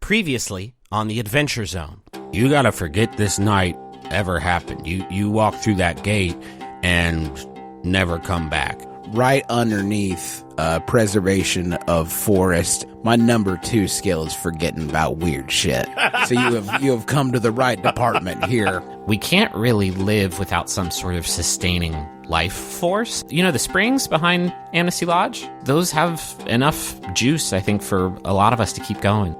Previously on the Adventure Zone. You gotta forget this night ever happened. You walk through that gate and never come back. Right underneath preservation of forest, my number 2 skill is forgetting about weird shit. So you have come to the right department here. We can't really live without some sort of sustaining life force. You know, the springs behind Amnesty Lodge, those have enough juice, I think, for a lot of us to keep going.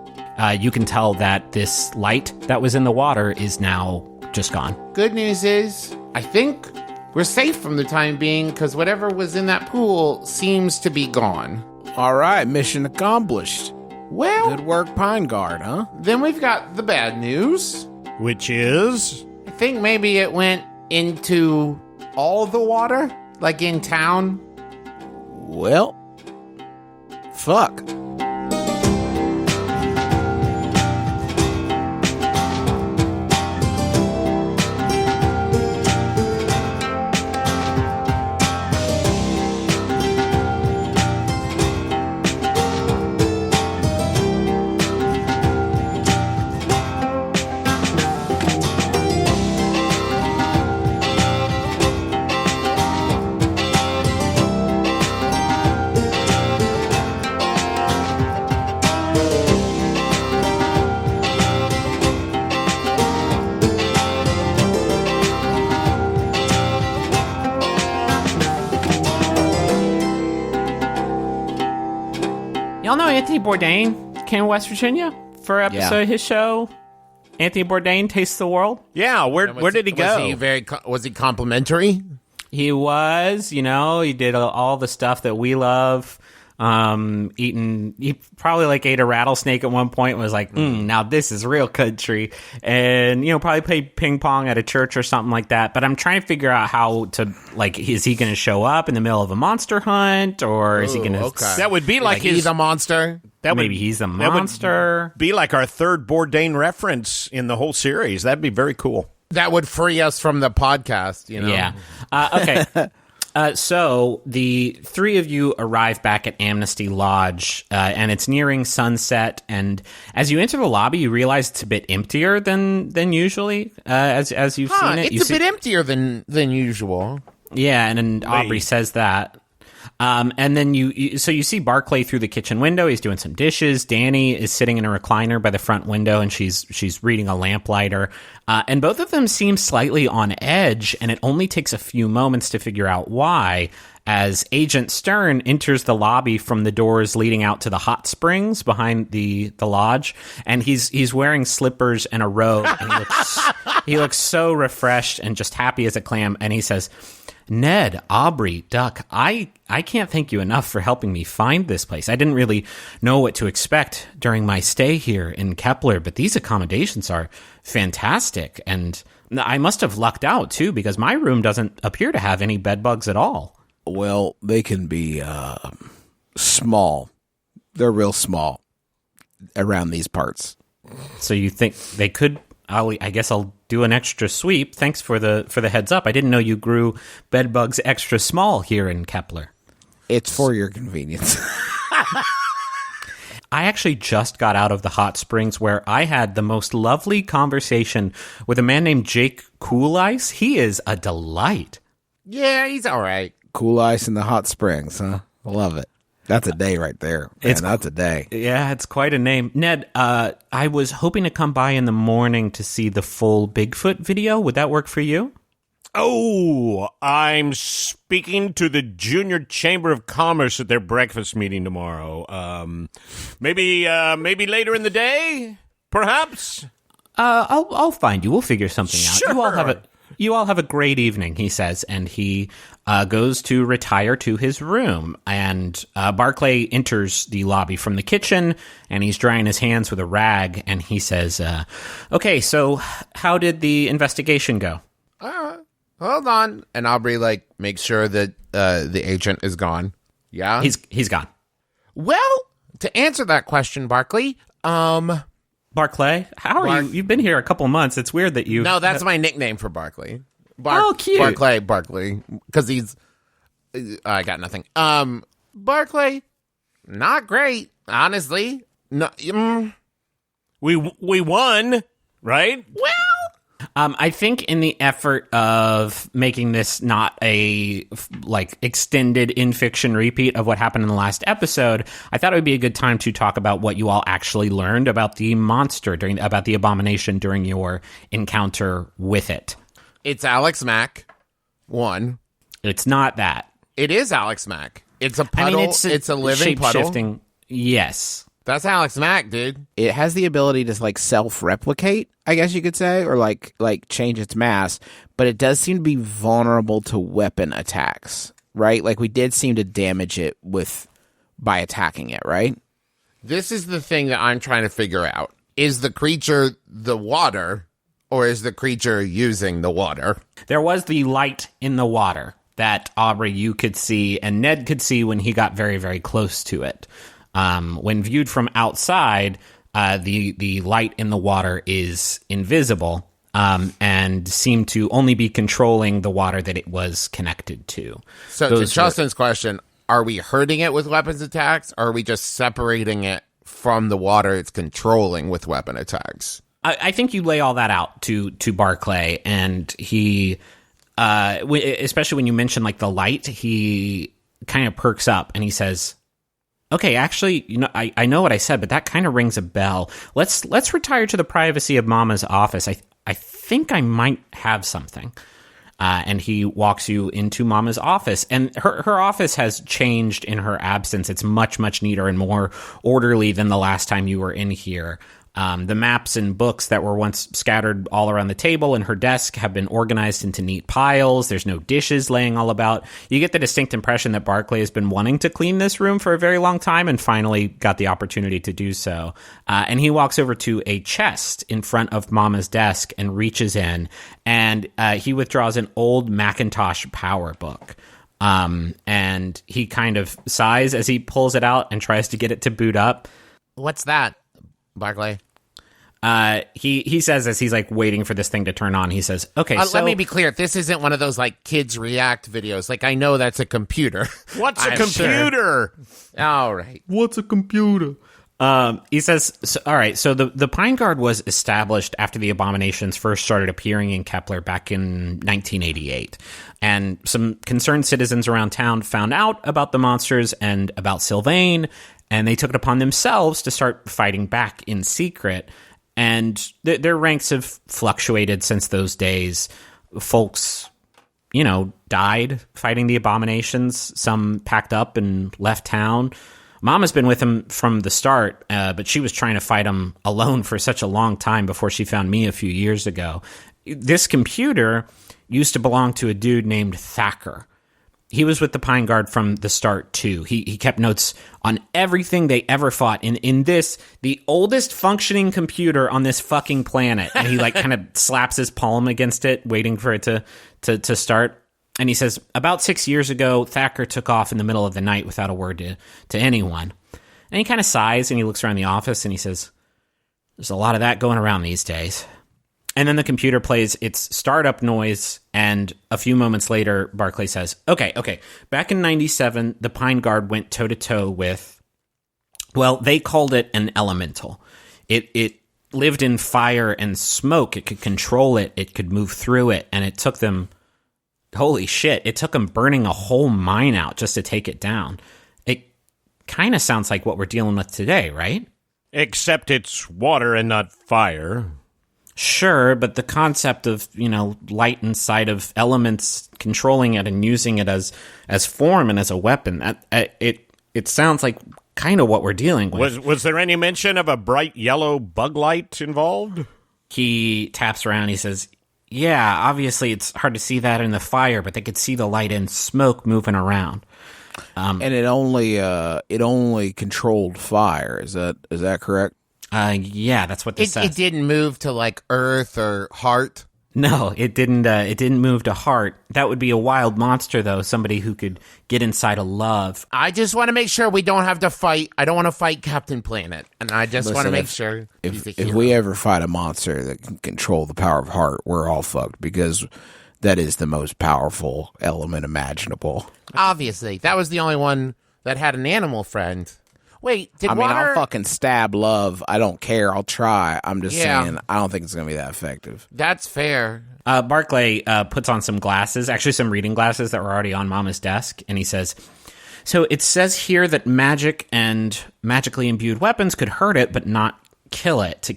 You can tell that this light that was in the water is now just gone. Good news is, I think we're safe from the time being, because whatever was in that pool seems to be gone. All right, mission accomplished. Well, Good work, Pine Guard, huh? then we've got the bad news. Which is? I think maybe it went into all the water, like in town. Well, fuck. Y'all know Anthony Bourdain came to West Virginia for an episode of his show. Anthony Bourdain Tastes the World. Yeah, where did he go? Was he complimentary? He was, he did all the stuff that we love. He probably ate a rattlesnake at one point and was like, now this is real country. And, probably played ping pong at a church or something like that. But I'm trying to figure out how to, is he going to show up in the middle of a monster hunt, or is he going to... Okay. That would be like he's a monster? Maybe he's a monster. Be like our third Bourdain reference in the whole series. That'd be very cool. That would free us from the podcast, Yeah. Okay. So the three of you arrive back at Amnesty Lodge, and it's nearing sunset. And as you enter the lobby, you realize it's a bit emptier than usually. As you've seen it, it's a bit emptier than usual. Yeah, and Aubrey says that. And then you see Barclay through the kitchen window. He's doing some dishes. Danny is sitting in a recliner by the front window, and she's reading a lamplighter. And both of them seem slightly on edge, and it only takes a few moments to figure out why, as Agent Stern enters the lobby from the doors leading out to the hot springs behind the lodge, and he's wearing slippers and a robe, and he looks so refreshed and just happy as a clam, and he says, "Ned, Aubrey, Duck, I can't thank you enough for helping me find this place. I didn't really know what to expect during my stay here in Kepler, but these accommodations are fantastic. And I must have lucked out, too, because my room doesn't appear to have any bed bugs at all." Well, they can be small. They're real small around these parts. So you think they could... I guess I'll do an extra sweep. Thanks for the heads up. I didn't know you grew bed bugs extra small here in Kepler. It's for your convenience. I actually just got out of the hot springs where I had the most lovely conversation with a man named Jake Cool Ice. He is a delight. Yeah, he's all right. Cool Ice in the hot springs, huh? I love it. That's a day right there. Man, that's a day. Yeah, it's quite a name. Ned, I was hoping to come by in the morning to see the full Bigfoot video. Would that work for you? Oh, I'm speaking to the Junior Chamber of Commerce at their breakfast meeting tomorrow. Maybe later in the day, perhaps? I'll find you. We'll figure something out. Sure. You all have a great evening, he says, and he goes to retire to his room. And Barclay enters the lobby from the kitchen, and he's drying his hands with a rag, and he says, okay, so how did the investigation go? Hold on. And Aubrey, makes sure that the agent is gone. Yeah? He's gone. Well, to answer that question, Barclay, Barclay, how are you? You've been here a couple months. It's weird that you... No, that's my nickname for Barclay. Oh, cute. Barclay. Because he's... I got nothing. Barclay, not great, honestly. No, We won, right? Well, I think in the effort of making this not a extended in fiction repeat of what happened in the last episode, I thought it would be a good time to talk about what you all actually learned about the monster about the abomination during your encounter with it. it's Alex Mack. One. It's not that. It is Alex Mack. It's a puddle. It's a living puddle. Shape-shifting. Yes. That's Alex Mack, dude. It has the ability to self-replicate, I guess you could say, or like change its mass, but it does seem to be vulnerable to weapon attacks, right? Like we did seem to damage it by attacking it, right? This is the thing that I'm trying to figure out. Is the creature the water, or is the creature using the water? There was the light in the water that Aubrey, you could see, and Ned could see when he got very, very close to it. When viewed from outside, the light in the water is invisible and seemed to only be controlling the water that it was connected to. So to Justin's question, are we hurting it with weapons attacks, or are we just separating it from the water it's controlling with weapon attacks? I think you lay all that out to Barclay, and he, especially when you mention the light, he kind of perks up and he says, okay, actually, I know what I said, but that kind of rings a bell. Let's retire to the privacy of Mama's office. I think I might have something. And he walks you into Mama's office, and her office has changed in her absence. It's much, much neater and more orderly than the last time you were in here. The maps and books that were once scattered all around the table and her desk have been organized into neat piles. There's no dishes laying all about. You get the distinct impression that Barclay has been wanting to clean this room for a very long time and finally got the opportunity to do so. And he walks over to a chest in front of Mama's desk and reaches in, and he withdraws an old Macintosh power book. And he kind of sighs as he pulls it out and tries to get it to boot up. What's that, Barclay? He says, as he's waiting for this thing to turn on, he says, okay, so let me be clear. This isn't one of those kids react videos. I know that's a computer. What's a computer? Sure. All right. What's a computer? He says, all right, so the Pine Guard was established after the abominations first started appearing in Kepler back in 1988. And some concerned citizens around town found out about the monsters and about Sylvain, and they took it upon themselves to start fighting back in secret. And their ranks have fluctuated since those days. Folks, died fighting the abominations. Some packed up and left town. Mama's been with him from the start, but she was trying to fight him alone for such a long time before she found me a few years ago. This computer used to belong to a dude named Thacker. He was with the Pine Guard from the start, too. He kept notes on everything they ever fought. In this, the oldest functioning computer on this fucking planet. And he, kind of slaps his palm against it, waiting for it to start. And he says, about 6 years ago, Thacker took off in the middle of the night without a word to anyone. And he kind of sighs, and he looks around the office, and he says, there's a lot of that going around these days. And then the computer plays its startup noise, and a few moments later, Barclay says, okay, back in 97, the Pine Guard went toe-to-toe with, well, they called it an elemental. It lived in fire and smoke. It could control it. It could move through it, and it took them, holy shit, it took them burning a whole mine out just to take it down. It kind of sounds like what we're dealing with today, right? Except it's water and not fire. Sure, but the concept of, light inside of elements, controlling it and using it as form and as a weapon, it sounds like kind of what we're dealing with. Was there any mention of a bright yellow bug light involved? He taps around, he says, yeah, obviously it's hard to see that in the fire, but they could see the light and smoke moving around. And it only controlled fire. Is that correct? Yeah, that's what this says. It didn't move to Earth or Heart. No, it didn't. It didn't move to Heart. That would be a wild monster, though. Somebody who could get inside a love. I just want to make sure we don't have to fight. I don't want to fight Captain Planet, and I just want to make sure. If we ever fight a monster that can control the power of Heart, we're all fucked because that is the most powerful element imaginable. Obviously, that was the only one that had an animal friend. Wait, did I mean, water... I'll fucking stab love. I don't care. I'll try. I'm just Yeah. saying, I don't think it's going to be that effective. That's fair. Barclay puts on some glasses, actually some reading glasses that were already on Mama's desk, and he says, so it says here that magic and magically imbued weapons could hurt it, but not kill it.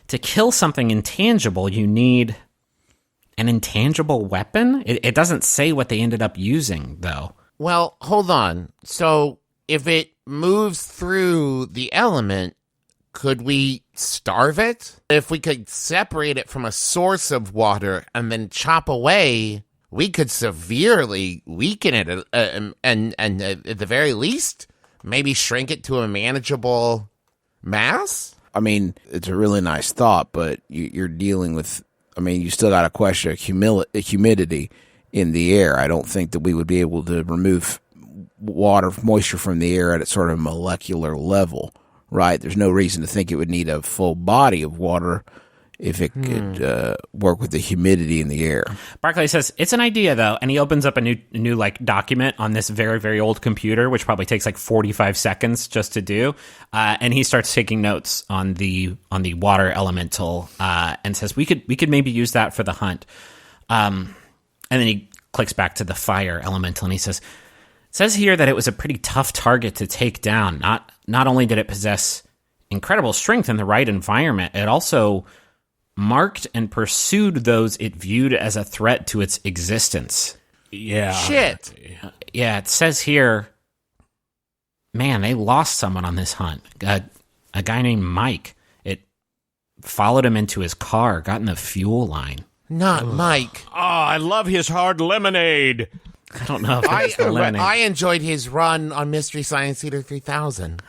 To kill something intangible, you need an intangible weapon? It doesn't say what they ended up using, though. Well, hold on. So, if it moves through the element, could we starve it? If we could separate it from a source of water and then chop away, we could severely weaken it, and at the very least, maybe shrink it to a manageable mass? I mean, it's a really nice thought, but you're dealing with, I mean, you still got a question of humidity in the air. I don't think that we would be able to remove moisture from the air at a sort of molecular level, right? There's no reason to think it would need a full body of water if it could work with the humidity in the air. Barclay says, it's an idea, though, and he opens up a new like document on this very, very old computer, which probably takes like 45 seconds just to do, and he starts taking notes on the water elemental, and says, we could maybe use that for the hunt. And then he clicks back to the fire elemental, and he says, it says here that it was a pretty tough target to take down. Not only did it possess incredible strength in the right environment, it also marked and pursued those it viewed as a threat to its existence. Yeah. Shit. Yeah, it says here, man, they lost someone on this hunt. A guy named Mike. It followed him into his car, got in the fuel line. Not Mike. Oh, I love his hard lemonade. I don't know if it's the lemonade. I enjoyed his run on Mystery Science Theater 3000.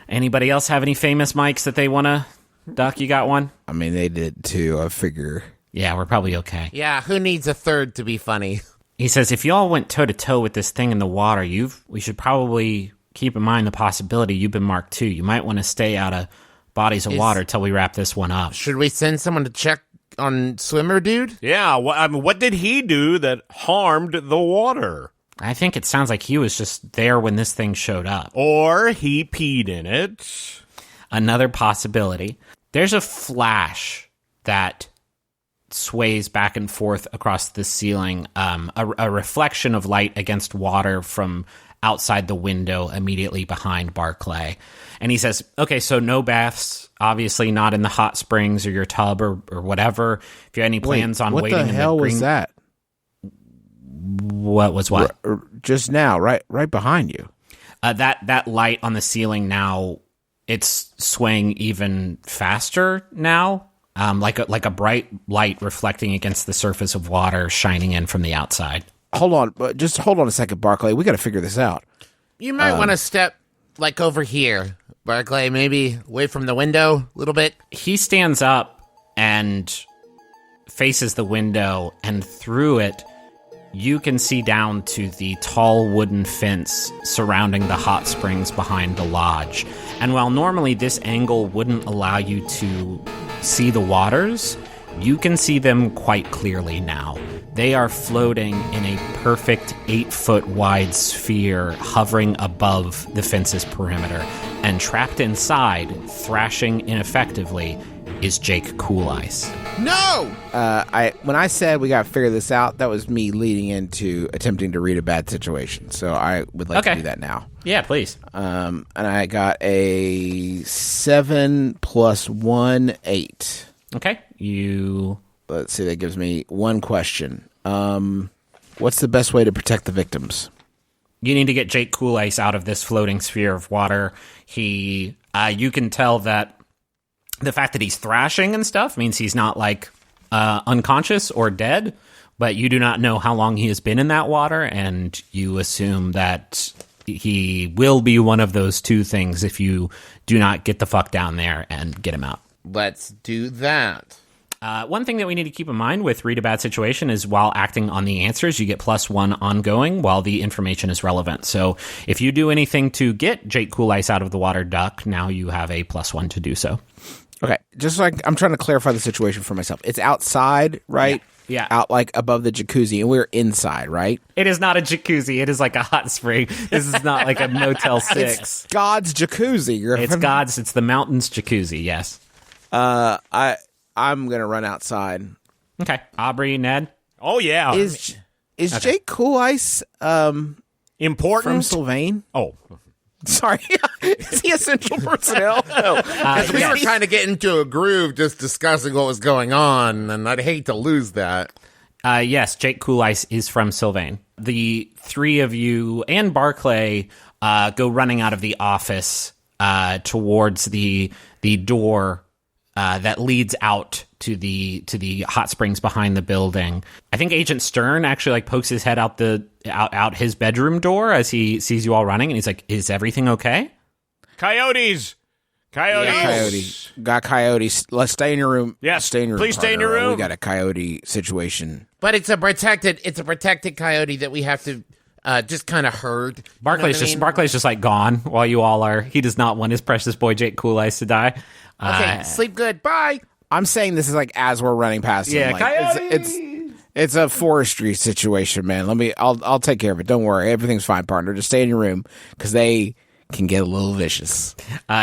Anybody else have any famous Mikes that they want to... Doc, you got one? I mean, they did too, I figure. Yeah, we're probably okay. Yeah, who needs a third to be funny? He says, if y'all went toe-to-toe with this thing in the water, we should probably keep in mind the possibility you've been marked too. You might want to stay out of bodies of water till we wrap this one up. Should we send someone to check on Swimmer Dude? Yeah, what did he do that harmed the water? I think it sounds like he was just there when this thing showed up. Or he peed in it. Another possibility. There's a flash that sways back and forth across the ceiling, a reflection of light against water from outside the window immediately behind Barclay. And he says, okay, so no baths, obviously not in the hot springs or your tub or whatever. If you had any plans on waiting in the green... What the hell was that? What was what? Just now, right behind you. That light on the ceiling now... It's swaying even faster now, like a bright light reflecting against the surface of water shining in from the outside. Hold on, just hold on a second, Barclay. We got to figure this out. You might want to step, like, over here, Barclay, maybe away from the window a little bit. He stands up and faces the window, and through it, you can see down to the tall wooden fence surrounding the hot springs behind the lodge. And while normally this angle wouldn't allow you to see the waters, you can see them quite clearly now. They are floating in a perfect 8-foot wide sphere hovering above the fence's perimeter. And trapped inside, thrashing ineffectively, is Jake Cool Ice. No! When I said we got to figure this out, that was me leading into attempting to read a bad situation. So I would like to do that now. Yeah, please. And I got a 7 + 1, 8. Okay. Let's see, that gives me one question. What's the best way to protect the victims? You need to get Jake Cool Ice out of this floating sphere of water. You can tell that the fact that he's thrashing and stuff means he's not like unconscious or dead, but you do not know how long he has been in that water, and you assume that he will be one of those two things if you do not get the fuck down there and get him out. Let's do that. One thing that we need to keep in mind with Read a Bad Situation is while acting on the answers, you get +1 ongoing while the information is relevant. So if you do anything to get Jake Cool Ice out of the water duck, now you have a +1 to do so. Okay, just like I'm trying to clarify the situation for myself. It's outside, right? Yeah. Out like above the jacuzzi, and we're inside, right? It is not a jacuzzi. It is like a hot spring. This is not like a Motel 6. It's God's jacuzzi. It's God's. It's the mountain's jacuzzi. Yes. I'm gonna run outside. Okay. Aubrey, Ned. Oh yeah. Is Jake Cool Ice important from Sylvain? Oh. Sorry, is he essential personnel? No. We were kind of getting into a groove just discussing what was going on, and I'd hate to lose that. Yes, Jake Cool Ice is from Sylvain. The three of you and Barclay go running out of the office towards the door that leads out to the hot springs behind the building. I think Agent Stern actually like pokes his head out his bedroom door as he sees you all running, and he's like, "Is everything okay?" Coyotes. Yeah, got coyotes. Let's stay in your room. Yes, stay in your room. please stay in your room. We got a coyote situation. But it's a protected coyote that we have to just kind of herd. Barclay's just like gone while you all are. He does not want his precious boy Jake Cool Ice to die. Okay, sleep good. Bye. I'm saying this is like as we're running past him. Yeah, like, it's a forestry situation, man. I'll take care of it. Don't worry, everything's fine, partner. Just stay in your room because they can get a little vicious.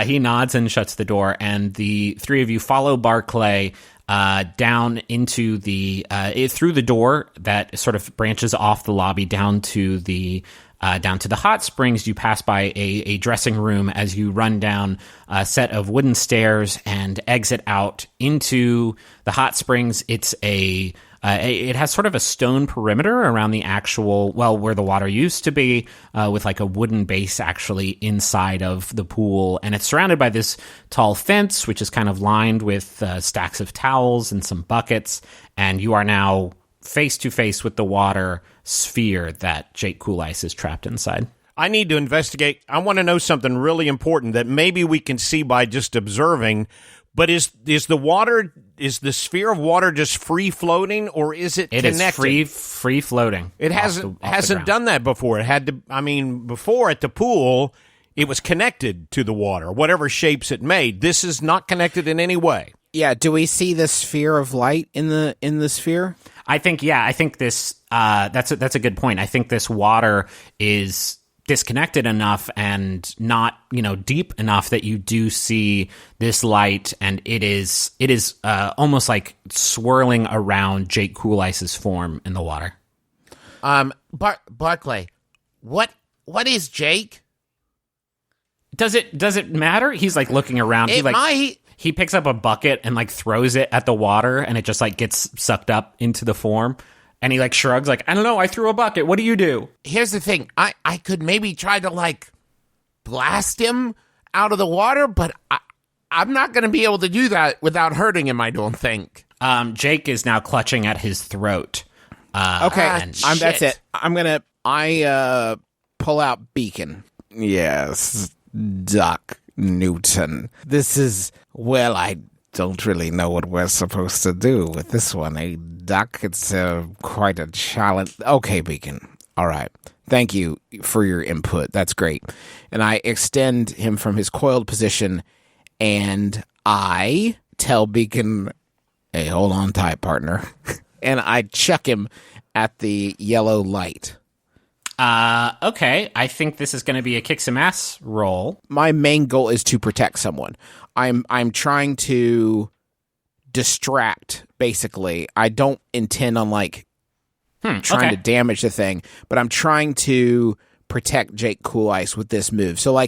He nods and shuts the door, and the three of you follow Barclay down into through the door that sort of branches off the lobby down to the hot springs. You pass by a dressing room as you run down a set of wooden stairs and exit out into the hot springs. It has sort of a stone perimeter around the actual, where the water used to be, with like a wooden base actually inside of the pool. And it's surrounded by this tall fence, which is kind of lined with stacks of towels and some buckets. And you are now face to face with the water sphere that Jake Cool Ice is trapped inside. I need to investigate. I want to know something really important that maybe we can see by just observing. But is the sphere of water just free floating, or is it connected? It is free floating. It hasn't done that before. It had to. I mean, before at the pool, it was connected to the water, whatever shapes it made. This is not connected in any way. Yeah. Do we see the sphere of light in the sphere? I think this. That's a good point. I think this water is disconnected enough and not deep enough that you do see this light, and it is almost like swirling around Jake Cool Ice's form in the water. Barclay, what is Jake? Does it matter? He's like looking around. He picks up a bucket and like throws it at the water, and it just like gets sucked up into the form. And he like shrugs like, I don't know, I threw a bucket. What do you do? Here's the thing. I could maybe try to like blast him out of the water, but I'm not going to be able to do that without hurting him, I don't think. Jake is now clutching at his throat. Okay, that's it. I pull out Beacon. Yes, Doc Newton. This is, I don't really know what we're supposed to do with this one. Doc, it's quite a challenge. Okay, Beacon. All right. Thank you for your input. That's great. And I extend him from his coiled position, and I tell Beacon, hey, hold on tight, partner. And I chuck him at the yellow light. Okay. I think this is going to be a kick some ass roll. My main goal is to protect someone. I'm trying to distract, basically. I don't intend on trying to damage the thing, but I'm trying to protect Jake Cool Ice with this move. So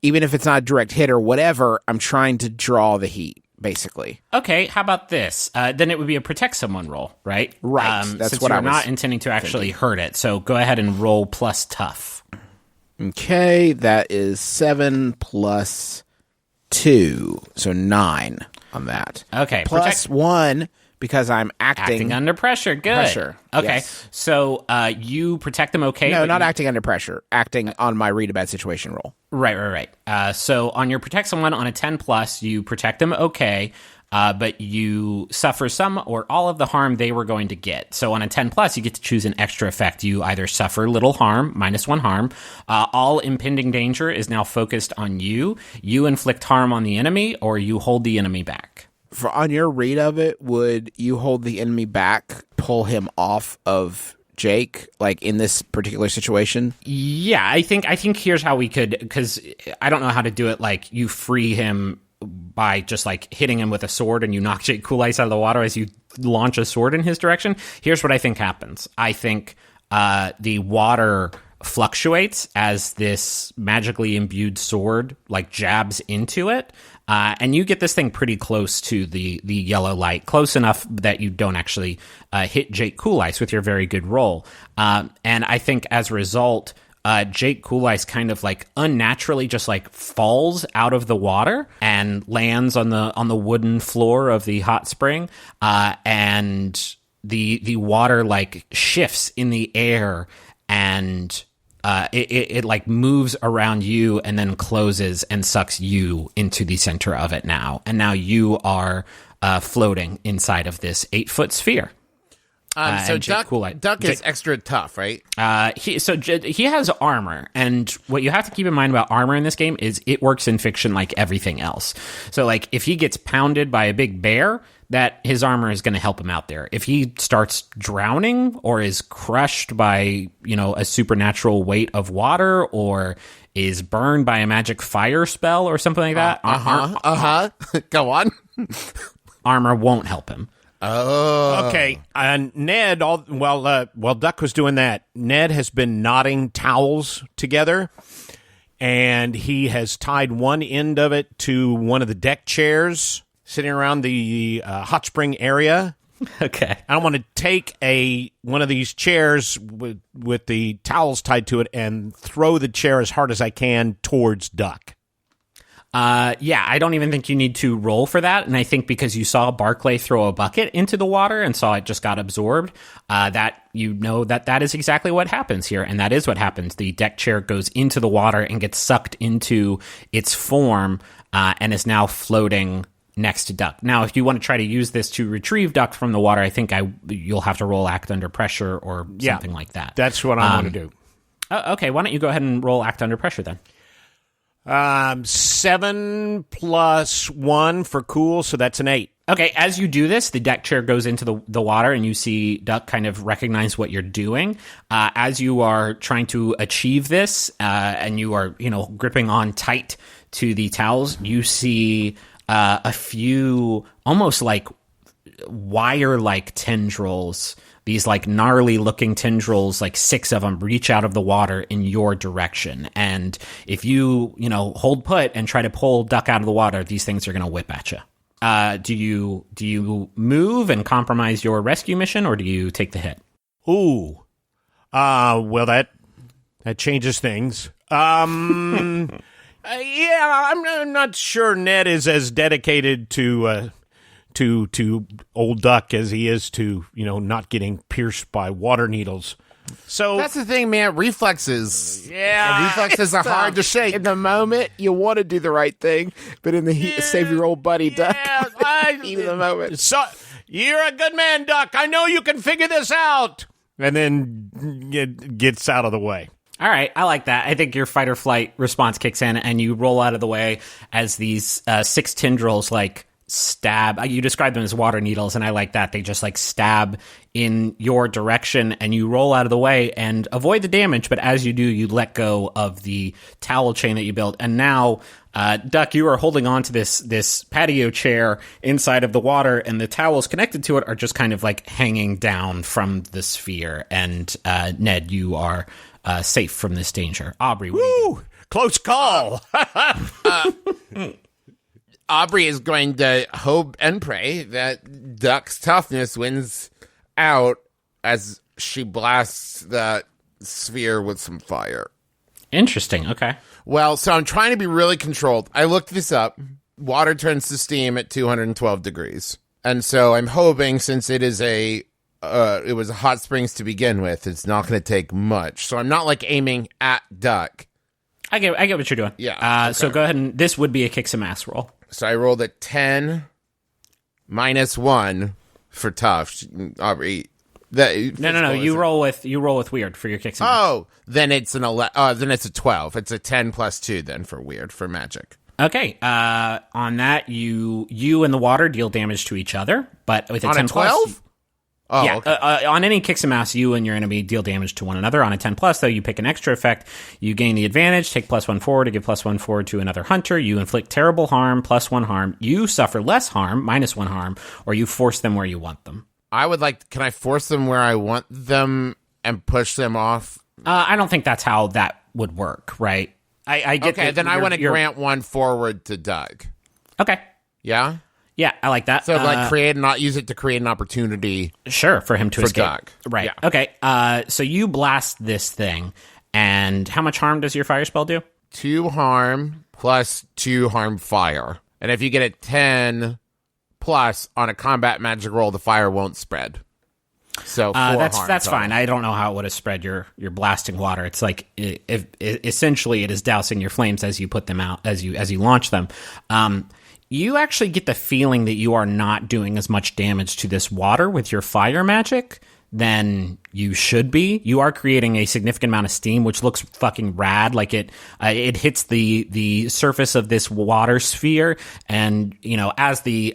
even if it's not a direct hit or whatever, I'm trying to draw the heat, basically. Okay, how about this? Then it would be a protect someone roll, right? Right. That's since what I was not intending to actually hurt it. So go ahead and roll plus tough. Okay, that is 7 plus 2, so 9 on that. Okay, plus 1 because I'm acting under pressure. Good. Pressure. Okay, yes. So you protect them. Okay, no, not acting under pressure. Acting on my read a bad situation roll. Right. So on your protect someone on a 10 plus, you protect them. Okay. but you suffer some or all of the harm they were going to get. So on a 10 plus, you get to choose an extra effect. You either suffer little harm, -1 harm. All impending danger is now focused on you. You inflict harm on the enemy, or you hold the enemy back. On your read of it, would you hold the enemy back, pull him off of Jake, like in this particular situation? Yeah, I think here's how we could, because I don't know how to do it. Like, you free him by just like hitting him with a sword, and you knock Jake Cool Ice out of the water as you launch a sword in his direction. Here's what I think happens. I think the water fluctuates as this magically imbued sword like jabs into it. And you get this thing pretty close to the yellow light, close enough that you don't actually hit Jake Cool Ice with your very good roll. And I think as a result, Jake Cool Ice kind of like unnaturally just like falls out of the water and lands on the wooden floor of the hot spring, and the water like shifts in the air, and it like moves around you and then closes and sucks you into the center of it now. And now you are floating inside of this 8-foot sphere. So Duck is extra tough, right? He has armor, and what you have to keep in mind about armor in this game is it works in fiction like everything else. So, like, if he gets pounded by a big bear, that his armor is going to help him out there. If he starts drowning or is crushed by, a supernatural weight of water, or is burned by a magic fire spell or something like that, Go on. Armor won't help him. Oh. Okay. And Ned, while Duck was doing that, Ned has been knotting towels together, and he has tied one end of it to one of the deck chairs sitting around the hot spring area. Okay. I want to take one of these chairs with the towels tied to it and throw the chair as hard as I can towards Duck. Yeah, I don't even think you need to roll for that. And I think because you saw Barclay throw a bucket into the water and saw it just got absorbed, that that is exactly what happens here. And that is what happens. The deck chair goes into the water and gets sucked into its form, and is now floating next to Duck. Now, if you want to try to use this to retrieve Duck from the water, I think you'll have to roll Act Under Pressure or something like that. That's what I want to do. Okay, why don't you go ahead and roll Act Under Pressure then? 7 + 1 for cool, so that's an 8. Okay, as you do this, the deck chair goes into the water, and you see Duck kind of recognize what you're doing. As you are trying to achieve this, and you are, gripping on tight to the towels, you see a few almost like wire-like tendrils, these like gnarly looking tendrils, like 6 of them reach out of the water in your direction. And if you, hold put and try to pull Duck out of the water, these things are going to whip at you. Do you move and compromise your rescue mission, or do you take the hit? Ooh. Well, that changes things. Yeah, I'm not sure Ned is as dedicated to old Duck as he is to, not getting pierced by water needles. So that's the thing, man. Reflexes. Yeah. Reflexes are hard to shake. In the moment, you want to do the right thing, but in the heat, save your old buddy, Duck. Heat of the moment. So, you're a good man, Duck. I know you can figure this out. And then it gets out of the way. All right, I like that. I think your fight or flight response kicks in, and you roll out of the way as these 6 tendrils like stab. You describe them as water needles, and I like that. They just like stab in your direction, and you roll out of the way and avoid the damage. But as you do, you let go of the towel chain that you built, and now, Duck, you are holding on to this patio chair inside of the water, and the towels connected to it are just kind of like hanging down from the sphere. And Ned, you are safe from this danger. Aubrey, what do you do? Close call. Aubrey is going to hope and pray that Duck's toughness wins out as she blasts that sphere with some fire. Interesting. Okay. Well, so I'm trying to be really controlled. I looked this up. Water turns to steam at 212 degrees. And so I'm hoping, since it was a hot springs to begin with, it's not going to take much. So I'm not like aiming at Duck. I get what you're doing. Yeah. So go ahead, and this would be a kick some ass roll. So I rolled a 10 -1 for tough. Aubrey. No. You roll with weird for your kicks. Oh, then it's then it's a 12. It's a 10 plus 2 then for weird for magic. Okay. On that, you and the water deal damage to each other, but with a 10 plus. 12? Oh, yeah. okay. On any kicks and mouse, you and your enemy deal damage to one another. On a 10 plus, though, you pick an extra effect. You gain the advantage. Take +1 forward to give +1 forward to another hunter. You inflict terrible harm, +1 harm. You suffer less harm, -1 harm, or you force them where you want them. Can I force them where I want them and push them off? I don't think that's how that would work, right? I get okay, then I want to grant 1 forward to Doug. Okay. Yeah? Yeah, I like that. So, use it to create an opportunity. Sure, for him to escape. Doug. Right. Yeah. Okay, so you blast this thing, and how much harm does your fire spell do? 2 harm plus 2 harm fire. And if you get a 10 plus on a combat magic roll, the fire won't spread. So 4 that's harm fine. total. I don't know how it would have spread your blasting water. It's like essentially it is dousing your flames as you put them out, as you launch them. You actually get the feeling that you are not doing as much damage to this water with your fire magic than you should be. You are creating a significant amount of steam, which looks fucking rad. Like it hits the surface of this water sphere, and as the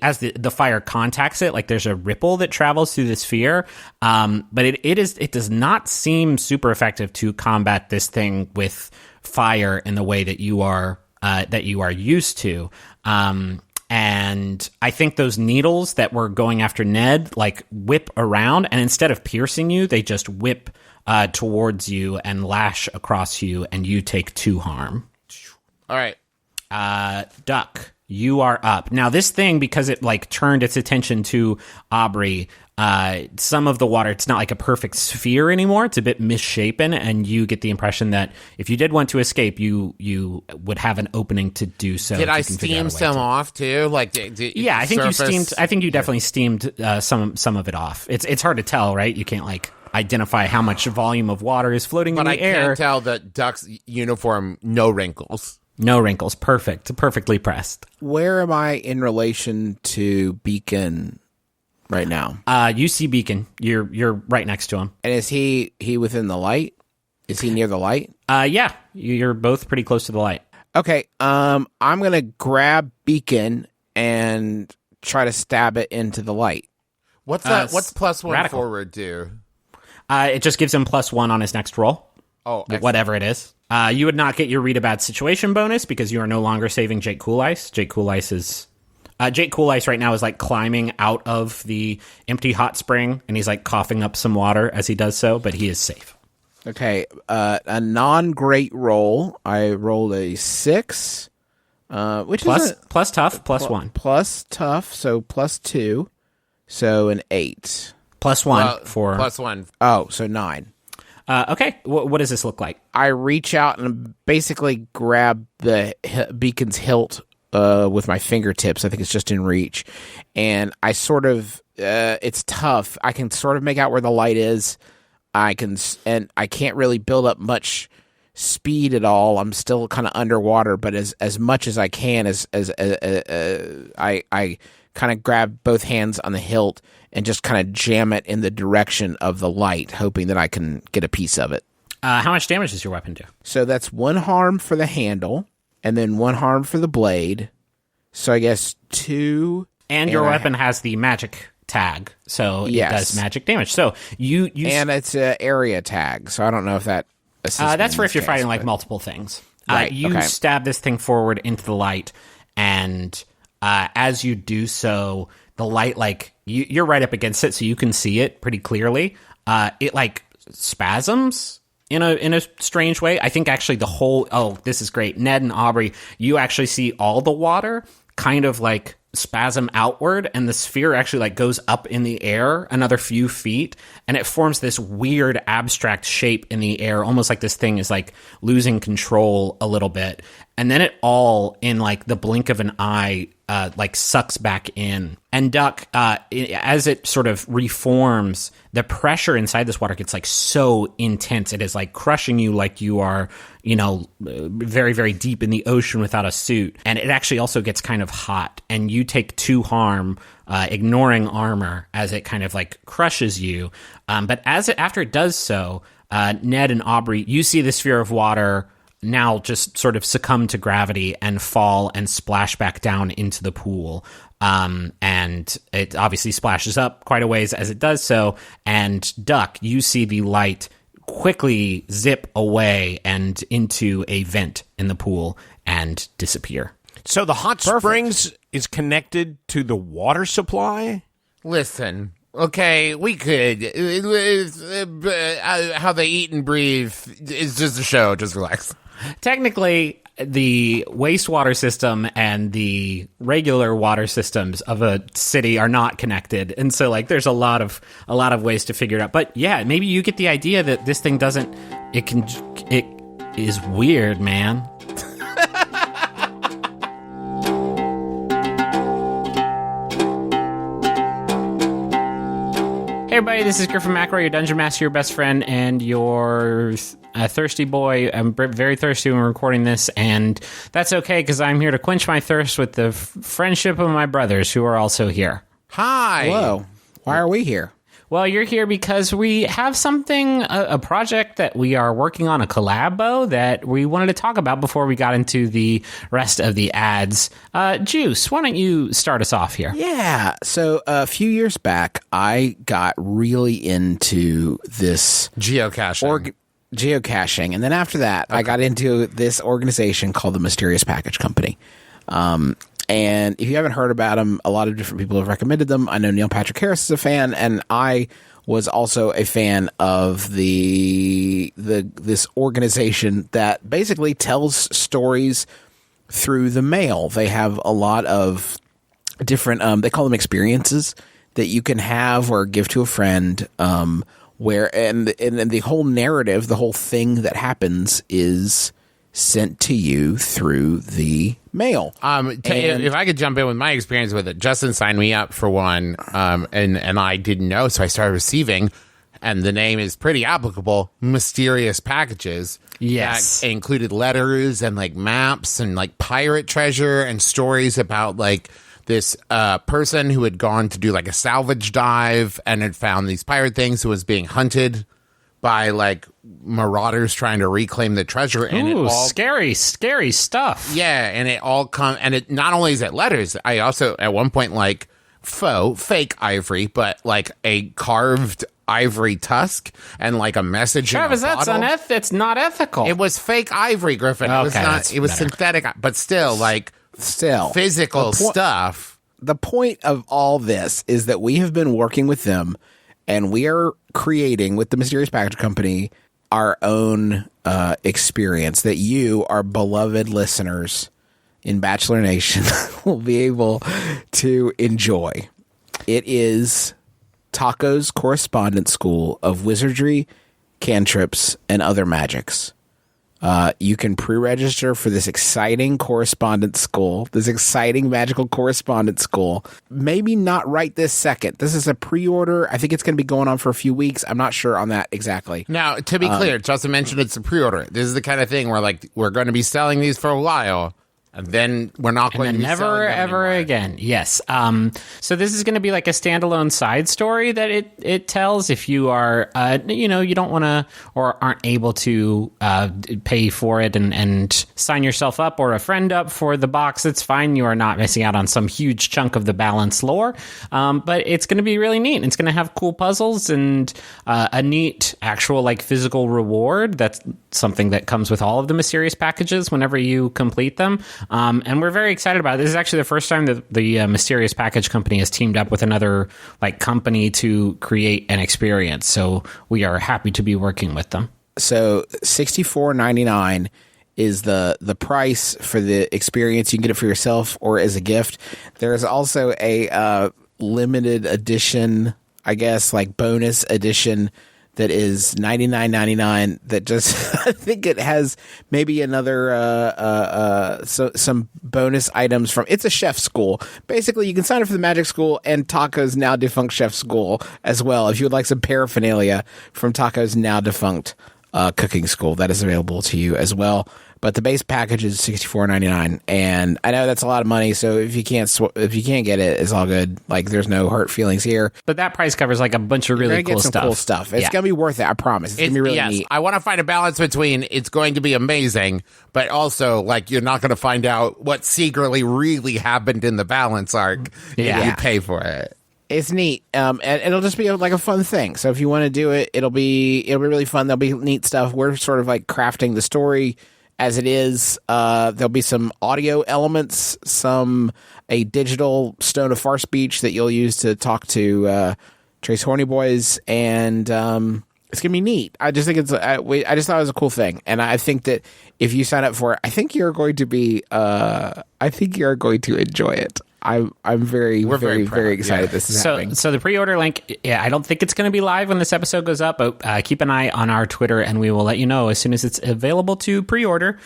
fire contacts it, like there's a ripple that travels through the sphere. But it does not seem super effective to combat this thing with fire in the way that you are used to. And I think those needles that were going after Ned whip around, and instead of piercing you, they just whip towards you and lash across you, and you take 2 harm. All right. Duck, you are up. Now, this thing, because it turned its attention to Aubrey, some of the water, it's not like a perfect sphere anymore. It's a bit misshapen, and you get the impression that if you did want to escape, you would have an opening to do so. Did I steam some off too? Yeah, I think you steamed. I think you definitely steamed some of it off. It's hard to tell, right? You can't identify how much volume of water is floating in the air. But I can tell that Duck's uniform, no wrinkles. No wrinkles. Perfect. Perfectly pressed. Where am I in relation to Beacon right now? You see Beacon. You're right next to him. And is he within the light? Is he near the light? Yeah. You're both pretty close to the light. Okay. I'm gonna grab Beacon and try to stab it into the light. What's that? What's +1 radical. forward do? It just gives him +1 on his next roll. Oh, excellent. Whatever it is. You would not get your read a bad situation bonus because you are no longer saving Jake Cool Ice. Jake Cool Ice right now is climbing out of the empty hot spring, and he's coughing up some water as he does so, but he is safe. Okay, a non-great roll. I rolled a 6, which is plus tough, +1. Plus tough, so +2, so an 8. +1 for +1. Oh, so 9. Okay, what does this look like? I reach out and basically grab the Beacon's hilt with my fingertips. I think it's just in reach. And I sort of, it's tough. I can sort of make out where the light is. I can't really build up much speed at all. I'm still kind of underwater, but as much as I can, I kind of grab both hands on the hilt and just kind of jam it in the direction of the light, hoping that I can get a piece of it. How much damage does your weapon do? So that's 1 harm for the handle, and then 1 harm for the blade. So I guess 2. And your weapon has the magic tag, so it does magic damage. So you and it's an area tag, so I don't know if that assists me that's in for this if you're case, fighting but- multiple things. Right, You okay. stab this thing forward into the light, and as you do so, the light you're right up against it, so you can see it pretty clearly. It spasms in a strange way. I think actually the whole this is great. Ned and Aubrey, you actually see all the water kind of spasm outward, and the sphere actually goes up in the air another few feet, and it forms this weird abstract shape in the air, almost like this thing is losing control a little bit. And then it all, in the blink of an eye, like sucks back in. And Duck, as it sort of reforms, the pressure inside this water gets like so intense. It is like crushing you like you are, very, very deep in the ocean without a suit. And it actually also gets kind of hot, and you take 2 harm, ignoring armor as it kind of like crushes you. But after it does so, Ned and Aubrey, you see the sphere of water now just sort of succumb to gravity and fall and splash back down into the pool. And it obviously splashes up quite a ways as it does so. And Duck, you see the light quickly zip away and into a vent in the pool and disappear. So the hot springs is connected to the water supply? Listen, okay, we could. How they eat and breathe is just a show. Just relax. Technically, the wastewater system and the regular water systems of a city are not connected, and so like there's a lot of ways to figure it out. But yeah, maybe you get the idea that this thing doesn't. It is weird, man. Hey everybody, this is Griffin McElroy, your Dungeon Master, your best friend, and your thirsty boy. I'm very thirsty when we're recording this, and that's okay because I'm here to quench my thirst with the friendship of my brothers who are also here. Hi. Hello. Why are we here? Well, you're here because we have something, a project that we are working on, a collabo that we wanted to talk about before we got into the rest of the ads. Juice, why don't you start us off here? Yeah. So a few years back, I got really into this Geocaching. Geocaching. And then after that, I got into this organization called the Mysterious Package Company. And if you haven't heard about them, a lot of different people have recommended them. I know Neil Patrick Harris is a fan, and I was also a fan of this organization that basically tells stories through the mail. They have a lot of different they call them experiences that you can have or give to a friend, where and the whole narrative, the whole thing that happens is sent to you through the mail. If I could jump in with my experience with it, Justin signed me up for one, and I didn't know, so I started receiving, and the name is pretty applicable, Mysterious Packages. Yes. That included letters and like maps and like pirate treasure and stories about like this person who had gone to do like a salvage dive and had found these pirate things, who was being hunted by like marauders trying to reclaim the treasure. And Ooh, it all scary stuff. Yeah, and it all and it not only is it letters, I also at one point like fake ivory, but like a carved ivory tusk and like a message. Travis, in a that's bottle. It's not ethical. It was fake ivory, Griffin. It was Okay, not. that's It was better. synthetic, but still like physical stuff. The point of all this is that we have been working with them, and we are creating with the Mysterious Package Company our own experience that you, our beloved listeners in Bachelor Nation, will be able to enjoy. It is Taco's Correspondence School of Wizardry, Cantrips, and Other Magics. You can pre-register for this exciting correspondence school, this exciting magical correspondence school. Maybe not right this second. This is a pre-order. I think it's going to be going on for a few weeks. I'm not sure on that exactly. Now, to be clear, Justin mentioned it's a pre-order. This is the kind of thing where like we're going to be selling these for a while, and then we're not going to be never selling them ever anymore. again. Yes. So this is going to be like a standalone side story that it tells if you are you don't want to or aren't able to pay for it and sign yourself up or a friend up for the box. It's fine. You are not missing out on some huge chunk of the balanced lore. But it's going to be really neat. It's going to have cool puzzles and a neat actual like physical reward. That's something that comes with all of the mysterious packages whenever you complete them. And we're very excited about it. This is actually the first time that the Mysterious Package Company has teamed up with another like company to create an experience. So we are happy to be working with them. So $64.99 is the price for the experience. You can get it for yourself or as a gift. There's also a limited edition, I guess, like bonus edition that is $99.99 that just I think it has maybe another some bonus items from it's a chef school. Basically, you can sign up for the Magic School and Taco's now defunct chef school as well if you would like some paraphernalia from Taco's now defunct cooking school. That is available to you as well. But the base package is $64.99, and I know that's a lot of money. So if you can't get it, it's all good. Like there's no hurt feelings here. But that price covers like a bunch of really cool stuff. It's gonna be worth it. I promise. It's gonna be really neat. I want to find a balance between it's going to be amazing, but also like you're not going to find out what secretly really happened in the balance arc if you pay for it. It's neat, and it'll just be like a fun thing. So if you want to do it, it'll be really fun. There'll be neat stuff. We're sort of like crafting the story as it is. There'll be some audio elements, a digital Stone of Far speech that you'll use to talk to Trace Horny Boys, and it's gonna be neat. I just think I just thought it was a cool thing, and I think that if you sign up for it, I think you're going to enjoy it. I'm very excited this is happening. So the pre-order link, I don't think it's going to be live when this episode goes up, but keep an eye on our Twitter and we will let you know as soon as it's available to pre-order.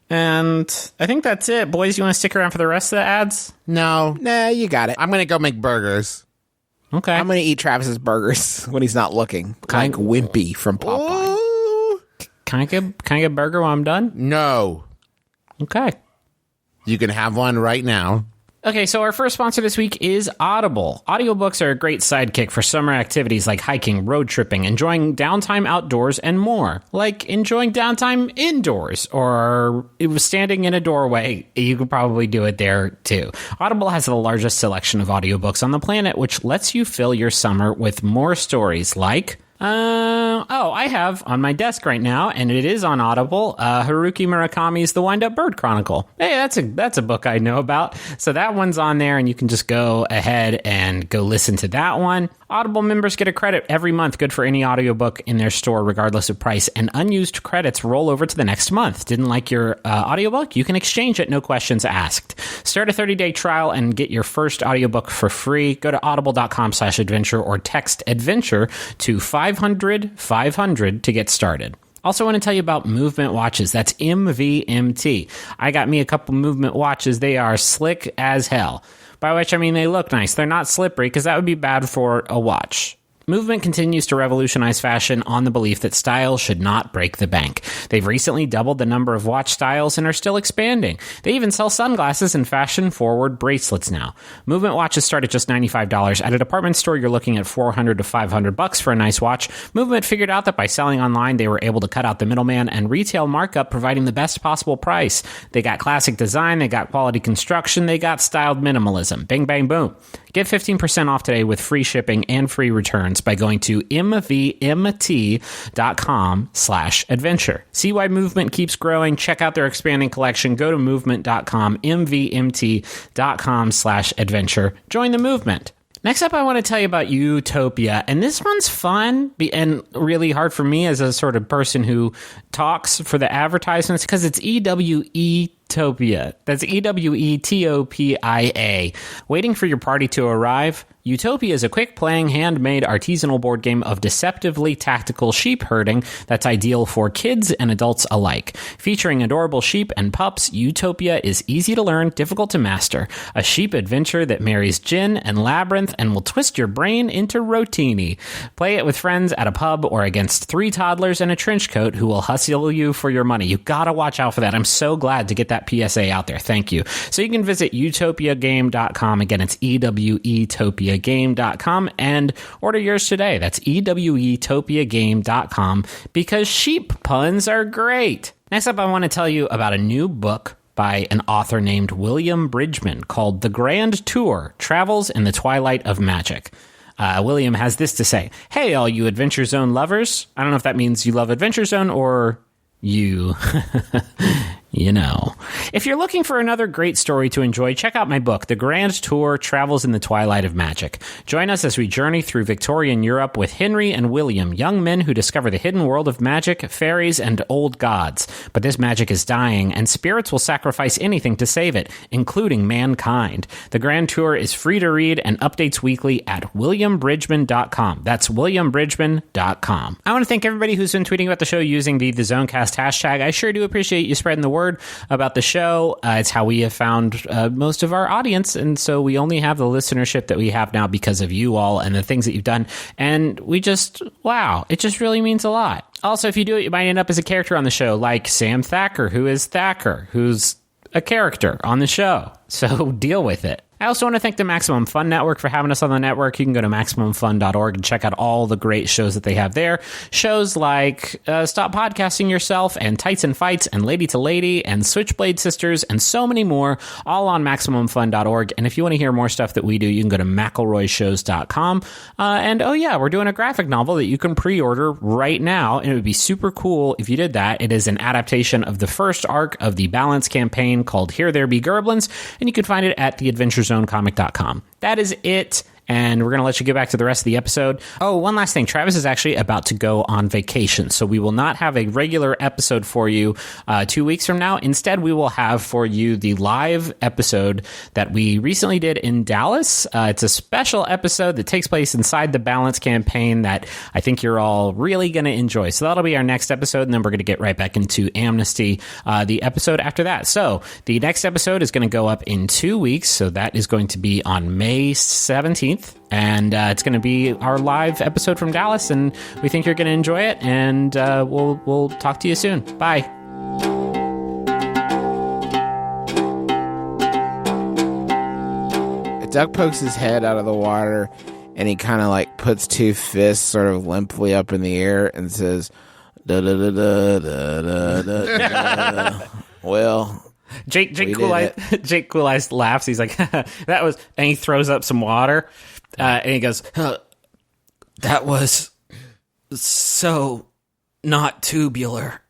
And I think that's it. Boys, you want to stick around for the rest of the ads? No. Nah, you got it. I'm going to go make burgers. Okay. I'm going to eat Travis's burgers when he's not looking. Like Wimpy from Popeye. Ooh. Can I get a burger while I'm done? No. Okay. You can have one right now. Okay, so our first sponsor this week is Audible. Audiobooks are a great sidekick for summer activities like hiking, road tripping, enjoying downtime outdoors, and more. Like enjoying downtime indoors, or standing in a doorway. You could probably do it there, too. Audible has the largest selection of audiobooks on the planet, which lets you fill your summer with more stories like... I have on my desk right now, and it is on Audible, Haruki Murakami's The Wind-Up Bird Chronicle. Hey, that's a book I know about. So that one's on there, and you can just go ahead and go listen to that one. Audible members get a credit every month, good for any audiobook in their store, regardless of price, and unused credits roll over to the next month. Didn't like your audiobook? You can exchange it, no questions asked. Start a 30-day trial and get your first audiobook for free. Go to audible.com/adventure or text adventure to 500-500 to get started. Also want to tell you about Movement watches. That's MVMT. I got me a couple Movement watches. They are slick as hell. By which I mean they look nice. They're not slippery because that would be bad for a watch. Movement continues to revolutionize fashion on the belief that style should not break the bank. They've recently doubled the number of watch styles and are still expanding. They even sell sunglasses and fashion-forward bracelets now. Movement watches start at just $95. At a department store, you're looking at $400 to $500 for a nice watch. Movement figured out that by selling online, they were able to cut out the middleman and retail markup, providing the best possible price. They got classic design, they got quality construction, they got styled minimalism. Bing, bang, boom. Get 15% off today with free shipping and free returns by going to mvmt.com/adventure. See why Movement keeps growing. Check out their expanding collection. Go to movement.com, mvmt.com/adventure. Join the movement. Next up, I want to tell you about Utopia, and this one's fun and really hard for me as a sort of person who talks for the advertisements because it's Utopia. That's Ewetopia. Waiting for your party to arrive? Utopia is a quick-playing, handmade, artisanal board game of deceptively tactical sheep herding that's ideal for kids and adults alike. Featuring adorable sheep and pups, Utopia is easy to learn, difficult to master. A sheep adventure that marries gin and labyrinth and will twist your brain into rotini. Play it with friends at a pub or against 3 toddlers in a trench coat who will hustle you for your money. You gotta watch out for that. I'm so glad to get that PSA out there. Thank you. So you can visit utopiagame.com. Again, it's Ewetopiagame.com and order yours today. That's Ewetopiagame.com because sheep puns are great. Next up, I want to tell you about a new book by an author named William Bridgman called The Grand Tour, Travels in the Twilight of Magic. William has this to say. Hey, all you Adventure Zone lovers. I don't know if that means you love Adventure Zone or you You know. If you're looking for another great story to enjoy, check out my book, The Grand Tour Travels in the Twilight of Magic. Join us as we journey through Victorian Europe with Henry and William, young men who discover the hidden world of magic, fairies, and old gods. But this magic is dying, and spirits will sacrifice anything to save it, including mankind. The Grand Tour is free to read and updates weekly at williambridgman.com. That's williambridgman.com. I want to thank everybody who's been tweeting about the show using the ZoneCast hashtag. I sure do appreciate you spreading the word about the show. It's how we have found most of our audience, and so we only have the listenership that we have now because of you all and the things that you've done, and we just, wow, it just really means a lot. Also, if you do it, you might end up as a character on the show, like Sam Thacker, who is Thacker, who's a character on the show, so deal with it. I also want to thank the Maximum Fun Network for having us on the network. You can go to MaximumFun.org and check out all the great shows that they have there. Shows like Stop Podcasting Yourself and Tights and Fights and Lady to Lady and Switchblade Sisters and so many more, all on MaximumFun.org. And if you want to hear more stuff that we do, you can go to McElroyShows.com. And oh yeah, we're doing a graphic novel that you can pre-order right now, and it would be super cool if you did that. It is an adaptation of the first arc of the Balance campaign called Here There Be Gerblins, and you can find it at theadventurezonecomic.com. That is it. And we're going to let you get back to the rest of the episode. Oh, one last thing. Travis is actually about to go on vacation, so we will not have a regular episode for you 2 weeks from now. Instead, we will have for you the live episode that we recently did in Dallas. It's a special episode that takes place inside the Balance campaign that I think you're all really going to enjoy. So that'll be our next episode, and then we're going to get right back into Amnesty, the episode after that. So the next episode is going to go up in 2 weeks, so that is going to be on May 17th. And it's going to be our live episode from Dallas, and we think you're going to enjoy it. And we'll talk to you soon. Bye. Duck pokes his head out of the water, and he kind of like puts two fists sort of limply up in the air and says, da da da da da da da. Well. Jake Cool Eyes laughs. He's like, that was, and he throws up some water, and he goes, that was so not tubular.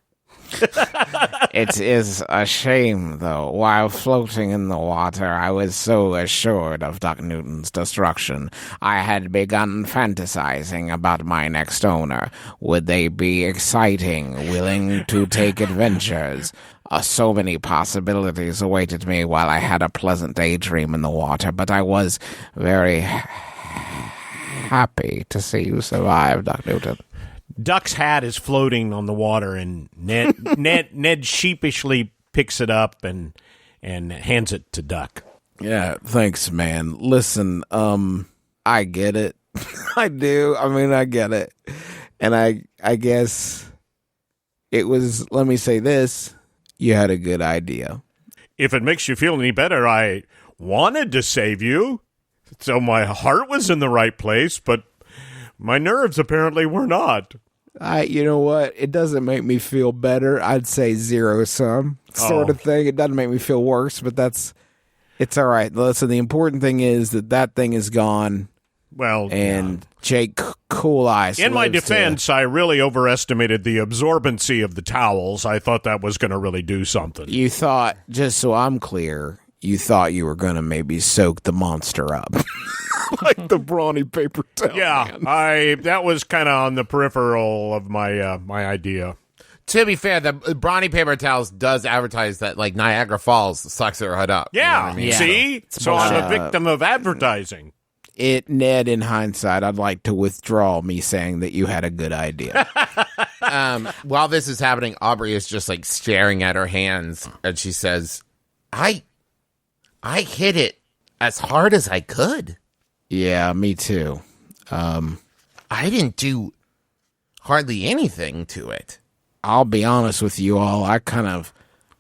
It is a shame, though. While floating in the water, I was so assured of Doc Newton's destruction. I had begun fantasizing about my next owner. Would they be exciting, willing to take adventures? So many possibilities awaited me while I had a pleasant daydream in the water, but I was very happy to see you survive, Doc Newton. Duck's hat is floating on the water, and Ned sheepishly picks it up and hands it to Duck. Yeah, thanks, man. Listen, I get it. I do. I mean, I get it. And I guess it was, let me say this, you had a good idea. If it makes you feel any better, I wanted to save you, so my heart was in the right place, but my nerves apparently were not. You know what? It doesn't make me feel better. I'd say zero-sum sort of thing. It doesn't make me feel worse, but it's all right. Listen, the important thing is that thing is gone. Well, and Jake Cool Eyes. In my defense, I really overestimated the absorbency of the towels. I thought that was going to really do something. You thought, just so I'm clear, you thought you were going to maybe soak the monster up. Like the brawny paper towel. Yeah, that was kind of on the peripheral of my my idea. To be fair, the Brawny Paper Towels does advertise that, like, Niagara Falls sucks their head up. Yeah, you know what I mean? See? So I'm a victim of advertising. Ned, in hindsight, I'd like to withdraw me saying that you had a good idea. While this is happening, Aubrey is just, like, staring at her hands, and she says, I hit it as hard as I could. Yeah, me too. I didn't do hardly anything to it. I'll be honest with you all. I kind of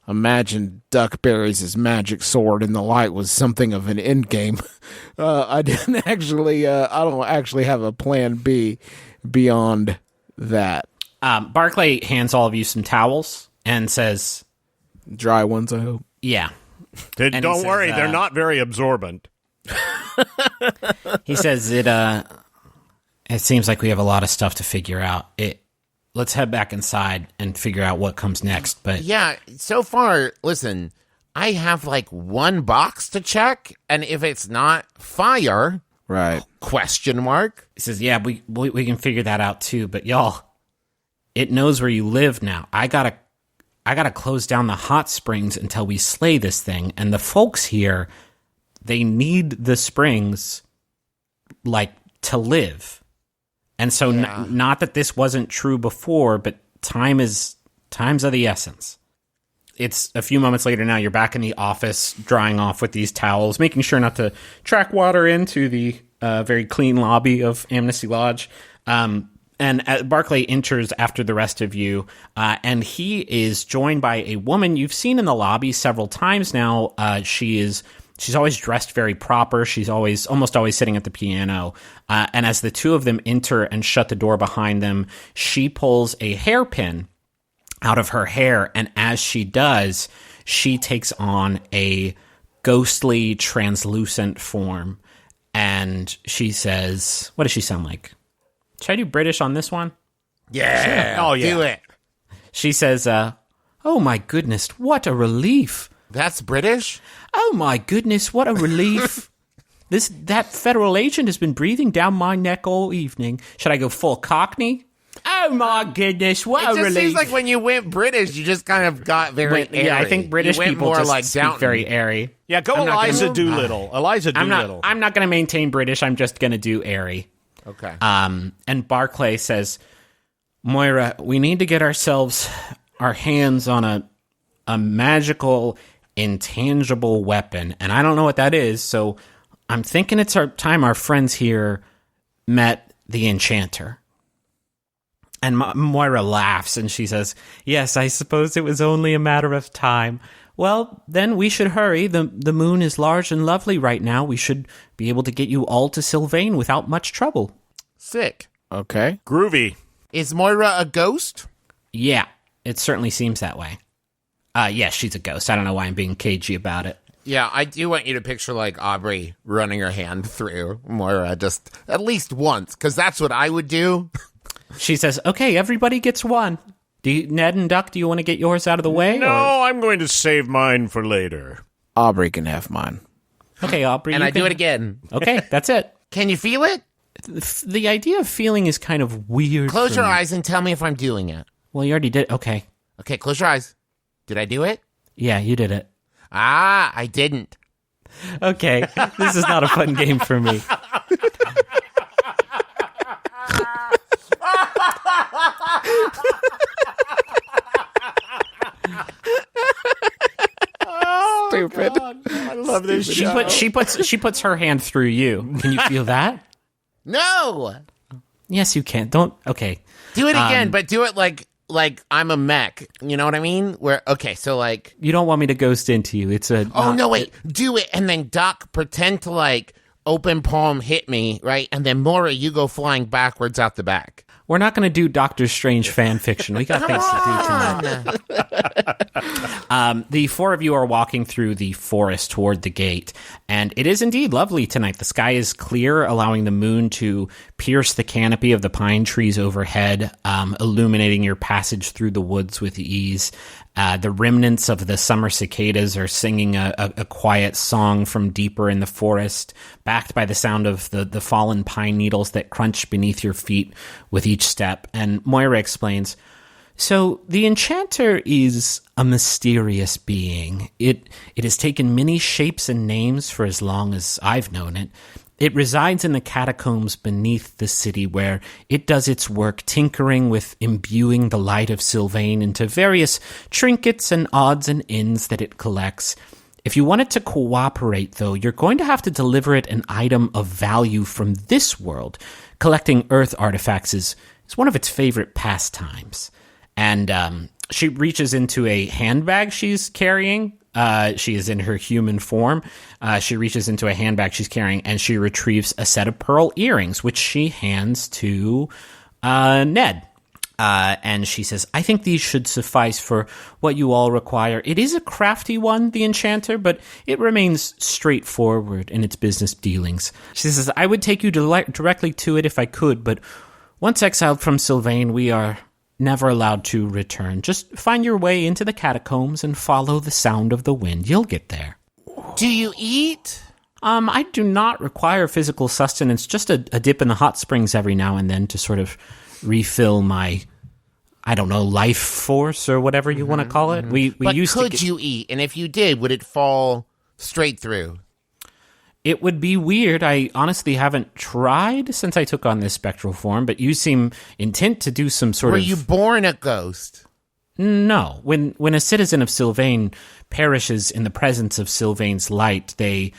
imagined Duck Berries' magic sword in the light was something of an endgame. I didn't actually. I don't actually have a plan B beyond that. Barclay hands all of you some towels and says, "Dry ones, I hope." Yeah. Don't worry, they're not very absorbent. He says it seems like we have a lot of stuff to figure out. let's head back inside and figure out what comes next. But Yeah, so far, listen, I have like one box to check, and if it's not fire, Right. question mark. he says, yeah, we can figure that out too. But y'all, it knows where you live now. I gotta close down the hot springs until we slay this thing. And the folks here, they need the springs, like, to live. And so, not that this wasn't true before, but time's of the essence. It's a few moments later now. You're back in the office, drying off with these towels, making sure not to track water into the very clean lobby of Amnesty Lodge. And Barclay enters after the rest of you, and he is joined by a woman you've seen in the lobby several times now. She's always dressed very proper. She's almost always sitting at the piano. And as the two of them enter and shut the door behind them, she pulls a hairpin out of her hair, and as she does, she takes on a ghostly, translucent form, and she says, what does she sound like? Should I do British on this one? Yeah. Oh, yeah. Do it. She says, oh my goodness, what a relief. That's British? Oh my goodness, what a relief. That federal agent has been breathing down my neck all evening. Should I go full Cockney? Oh my goodness, what It a just relief. seems like when you went British, you just kind of got very airy. Yeah, I think British you went people more just like speak Downton. very airy. Yeah, go I'm not Eliza gonna- Doolittle. Eliza Doolittle. I'm not going to maintain British. I'm just going to do airy. Okay. And Barclay says, Moira, we need to get our hands on a magical, intangible weapon. And I don't know what that is, so I'm thinking it's our time our friends here met the Enchanter. And Moira laughs, and she says, yes, I suppose it was only a matter of time. Well, then we should hurry. The moon is large and lovely right now. We should be able to get you all to Sylvain without much trouble. Sick. Okay. Groovy. Is Moira a ghost? Yeah, it certainly seems that way. Yeah, she's a ghost. I don't know why I'm being cagey about it. Yeah, I do want you to picture like Aubrey running her hand through Moira just at least once, because that's what I would do. She says, okay, everybody gets one. Ned and Duck, do you want to get yours out of the way? No, or- I'm going to save mine for later. Aubrey can have mine. Okay, Aubrey. And you I do can- it again. Okay, that's it. Can you feel it? The idea of feeling is kind of weird. Close for your me. eyes and tell me if I'm doing it. Well, you already did. Okay. Okay, close your eyes. Did I do it? Yeah, you did it. Ah, I didn't. Okay, this is not a fun game for me. Stupid. I love this show. She puts her hand through you. Can you feel that? No. Yes, you can. Don't. Okay. Do it again, but do it like I'm a mech. You know what I mean? Where so like You don't want me to ghost into you. It's a. oh no wait, do it and then Doc pretend to like open palm hit me, right? And then Moira, you go flying backwards out the back. We're not going to do Doctor Strange fan fiction. We got things to do tonight. The four of you are walking through the forest toward the gate, and it is indeed lovely tonight. The sky is clear, allowing the moon to pierce the canopy of the pine trees overhead, illuminating your passage through the woods with ease. The remnants of the summer cicadas are singing a quiet song from deeper in the forest, backed by the sound of the fallen pine needles that crunch beneath your feet with each step. And Moira explains, so the Enchanter is a mysterious being. It has taken many shapes and names for as long as I've known it. It resides in the catacombs beneath the city where it does its work tinkering with imbuing the light of Sylvain into various trinkets and odds and ends that it collects. If you want it to cooperate, though, you're going to have to deliver it an item of value from this world. Collecting Earth artifacts is one of its favorite pastimes. And she reaches into a handbag she's carrying. She is in her human form. She reaches into a handbag she's carrying, and she retrieves a set of pearl earrings, which she hands to Ned. And she says, I think these should suffice for what you all require. It is a crafty one, the Enchanter, but it remains straightforward in its business dealings. She says, I would take you directly to it if I could, but once exiled from Sylvain, we are never allowed to return. Just find your way into the catacombs and follow the sound of the wind. You'll get there. Do you eat? I do not require physical sustenance, just a dip in the hot springs every now and then to sort of refill my, I don't know, life force or whatever you want to call it. We But used could to you eat? And if you did, would it fall straight through? It would be weird. I honestly haven't tried since I took on this spectral form, but you seem intent to do some sort Were of... you born a ghost? No. When a citizen of Sylvain perishes in the presence of Sylvain's light, they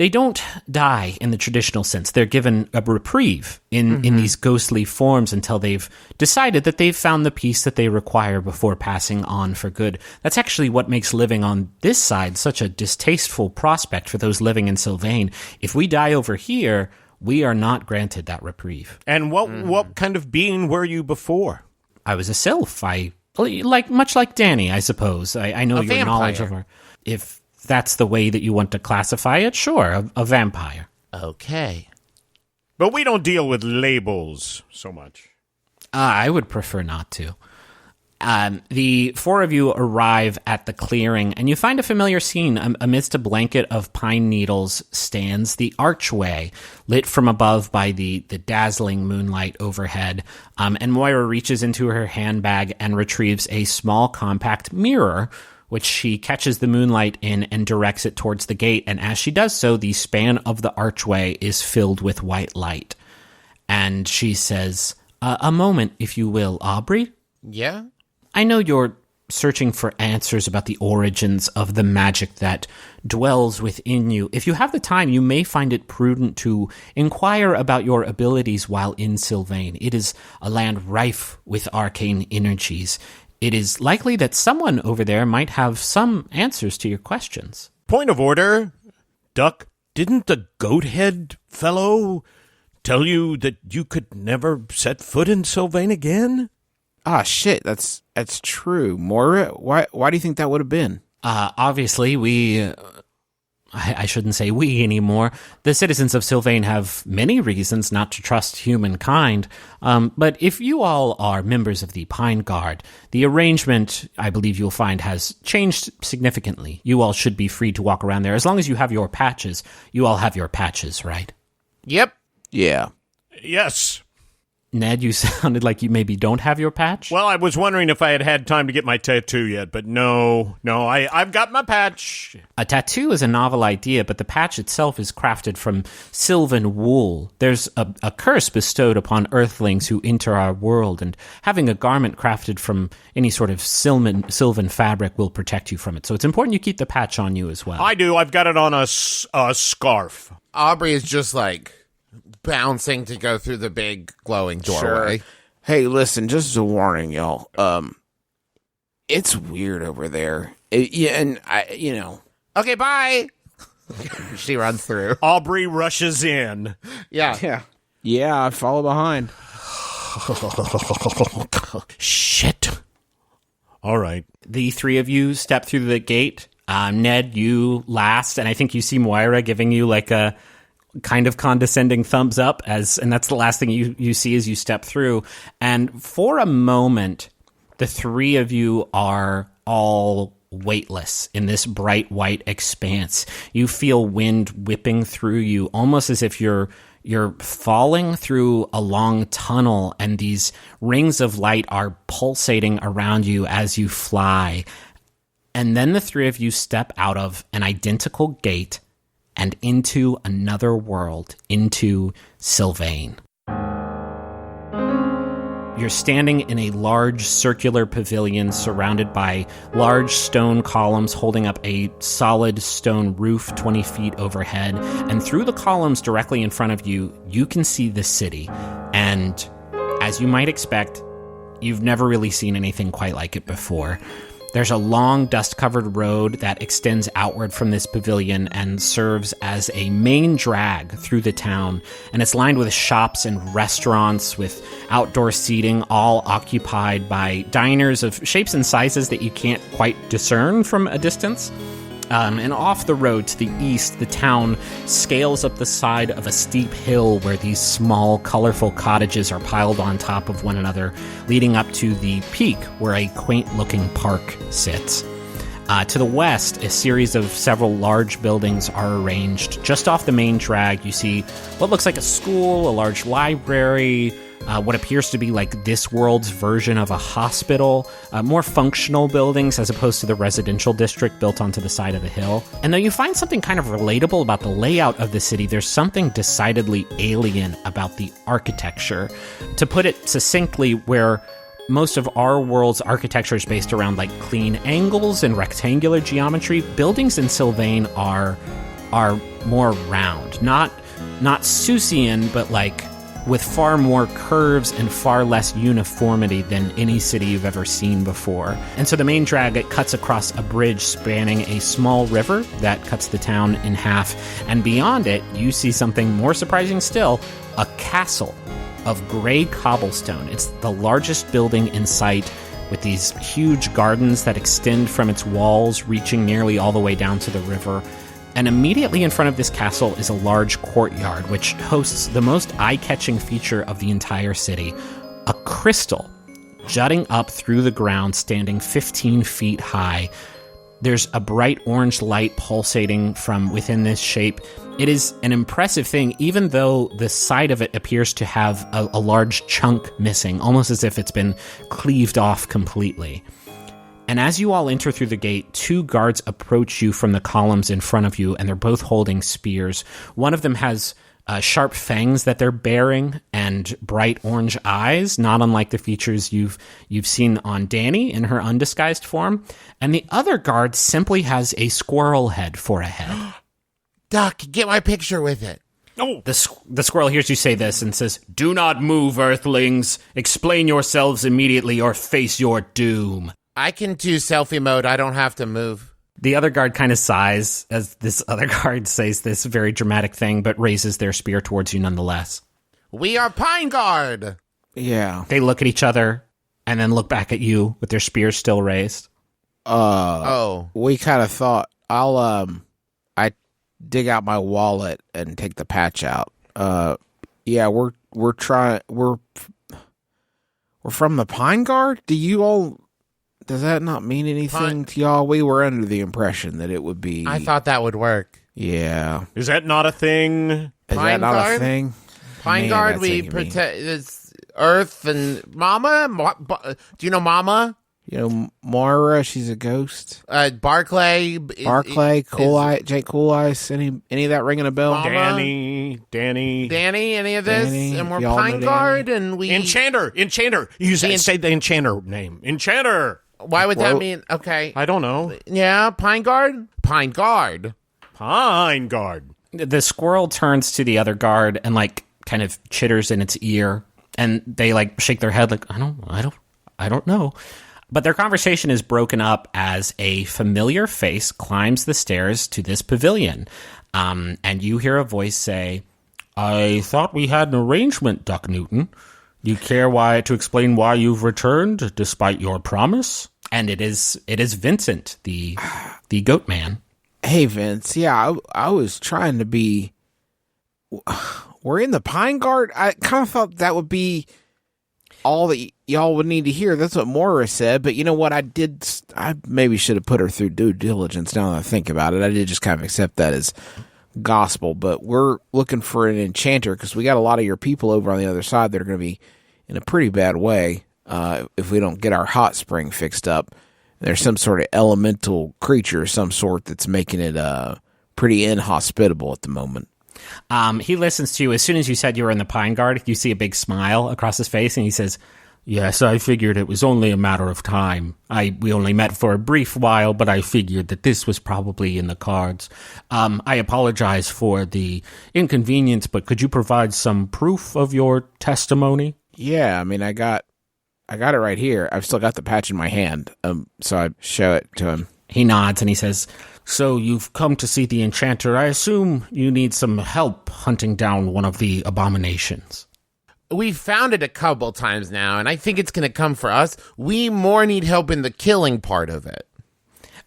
don't die in the traditional sense. They're given a reprieve in these ghostly forms until they've decided that they've found the peace that they require before passing on for good. That's actually what makes living on this side such a distasteful prospect for those living in Sylvain. If we die over here, we are not granted that reprieve. And what kind of being were you before? I was a sylph. Much like Danny, I suppose. I know A your vampire. knowledge of her. If that's the way that you want to classify it, sure, a vampire. Okay. But we don't deal with labels so much. I would prefer not to. The four of you arrive at the clearing, and you find a familiar scene. Amidst a blanket of pine needles stands the archway, lit from above by the dazzling moonlight overhead. And Moira reaches into her handbag and retrieves a small compact mirror, which she catches the moonlight in and directs it towards the gate. And as she does so, the span of the archway is filled with white light. And she says, a moment, if you will, Aubrey. Yeah? I know you're searching for answers about the origins of the magic that dwells within you. If you have the time, you may find it prudent to inquire about your abilities while in Sylvain. It is a land rife with arcane energies. It is likely that someone over there might have some answers to your questions. Point of order, Duck. Didn't the goat-head fellow tell you that you could never set foot in Sylvain again? Ah, shit, that's true. Moira, why do you think that would have been? Obviously, I shouldn't say we anymore. The citizens of Sylvain have many reasons not to trust humankind. But if you all are members of the Pine Guard, the arrangement, I believe you'll find, has changed significantly. You all should be free to walk around there. As long as you have your patches, you all have your patches, right? Yep. Yeah. Yes. Ned, you sounded like you maybe don't have your patch? Well, I was wondering if I had had time to get my tattoo yet, but no, I've got my patch. A tattoo is a novel idea, but the patch itself is crafted from sylvan wool. There's a curse bestowed upon earthlings who enter our world, and having a garment crafted from any sort of sylvan fabric will protect you from it. So it's important you keep the patch on you as well. I do. I've got it on a scarf. Aubrey is just like bouncing to go through the big glowing doorway. Sure. Hey, listen, just as a warning, y'all. It's weird over there. Okay, bye. She runs through. Aubrey rushes in. Yeah. Yeah, I follow behind. Shit. All right. The three of you step through the gate. Ned, you last, and I think you see Moira giving you like a kind of condescending thumbs up, and that's the last thing you see as you step through. And for a moment, the three of you are all weightless in this bright white expanse. You feel wind whipping through you, almost as if you're falling through a long tunnel, and these rings of light are pulsating around you as you fly. And then the three of you step out of an identical gate and into another world, into Sylvain. You're standing in a large circular pavilion surrounded by large stone columns holding up a solid stone roof 20 feet overhead. And through the columns directly in front of you, you can see the city. And as you might expect, you've never really seen anything quite like it before. There's a long, dust-covered road that extends outward from this pavilion and serves as a main drag through the town, and it's lined with shops and restaurants with outdoor seating, all occupied by diners of shapes and sizes that you can't quite discern from a distance. And off the road to the east, the town scales up the side of a steep hill where these small, colorful cottages are piled on top of one another, leading up to the peak where a quaint-looking park sits. To the west, a series of several large buildings are arranged. Just off the main drag, you see what looks like a school, a large library, what appears to be like this world's version of a hospital, more functional buildings as opposed to the residential district built onto the side of the hill. And though you find something kind of relatable about the layout of the city, there's something decidedly alien about the architecture. To put it succinctly, where most of our world's architecture is based around like clean angles and rectangular geometry, buildings in Sylvain are more round, not Seussian, but like with far more curves and far less uniformity than any city you've ever seen before. And so the main drag, it cuts across a bridge spanning a small river that cuts the town in half. And beyond it, you see something more surprising still, a castle of gray cobblestone. It's the largest building in sight, with these huge gardens that extend from its walls, reaching nearly all the way down to the river. And immediately in front of this castle is a large courtyard, which hosts the most eye-catching feature of the entire city, a crystal jutting up through the ground, standing 15 feet high. There's a bright orange light pulsating from within this shape. It is an impressive thing, even though the side of it appears to have a large chunk missing, almost as if it's been cleaved off completely. And as you all enter through the gate, two guards approach you from the columns in front of you, and they're both holding spears. One of them has sharp fangs that they're bearing and bright orange eyes, not unlike the features you've seen on Dani in her undisguised form. And the other guard simply has a squirrel head for a head. Duck, get my picture with it. Oh. The squirrel hears you say this and says, "Do not move, earthlings. Explain yourselves immediately or face your doom." I can do selfie mode. I don't have to move. The other guard kind of sighs as this other guard says this very dramatic thing, but raises their spear towards you nonetheless. We are Pine Guard. Yeah. They look at each other and then look back at you with their spears still raised. We kind of thought I dig out my wallet and take the patch out. Yeah, we're from the Pine Guard. Does that not mean anything to y'all? We were under the impression that it would be. I thought that would work. Yeah. Is that not a thing? Is that not a thing? Pine Guard, we protect it's Earth and Mama. Do you know Mama? You know Moira, she's a ghost. Barclay, Cool Eye, Jake Cool Eyes. Any of that ringing a bell? Mama? Danny, any of this? Danny, and we're y'all Pine know Guard, and we Enchanter. You say the Enchanter name. Enchanter. Why would that mean? Okay, I don't know. Yeah, Pine Guard. Pine Guard. The squirrel turns to the other guard and like kind of chitters in its ear, and they like shake their head like I don't know. But their conversation is broken up as a familiar face climbs the stairs to this pavilion, and you hear a voice say, "I thought we had an arrangement, Duck Newton. You care to explain why you've returned despite your promise?" And it is Vincent, the goat man. Hey, Vince. Yeah, I was trying to be. We're in the Pine Guard. I kind of thought that would be all that y'all would need to hear. That's what Moira said. But you know what? I maybe should have put her through due diligence. Now that I think about it, I did just kind of accept that as gospel. But we're looking for an enchanter because we got a lot of your people over on the other side that are going to be in a pretty bad way if we don't get our hot spring fixed up. There's some sort of elemental creature of some sort that's making it pretty inhospitable at the moment. He listens to you. As soon as you said you were in the Pine Guard, you see a big smile across his face, and he says, "Yes, I figured it was only a matter of time. We only met for a brief while, but I figured that this was probably in the cards. I apologize for the inconvenience, but could you provide some proof of your testimony?" Yeah, I mean, I got it right here. I've still got the patch in my hand, so I show it to him. He nods and he says, "So you've come to see the enchanter. I assume you need some help hunting down one of the abominations." We've found it a couple times now, and I think it's going to come for us. We more need help in the killing part of it.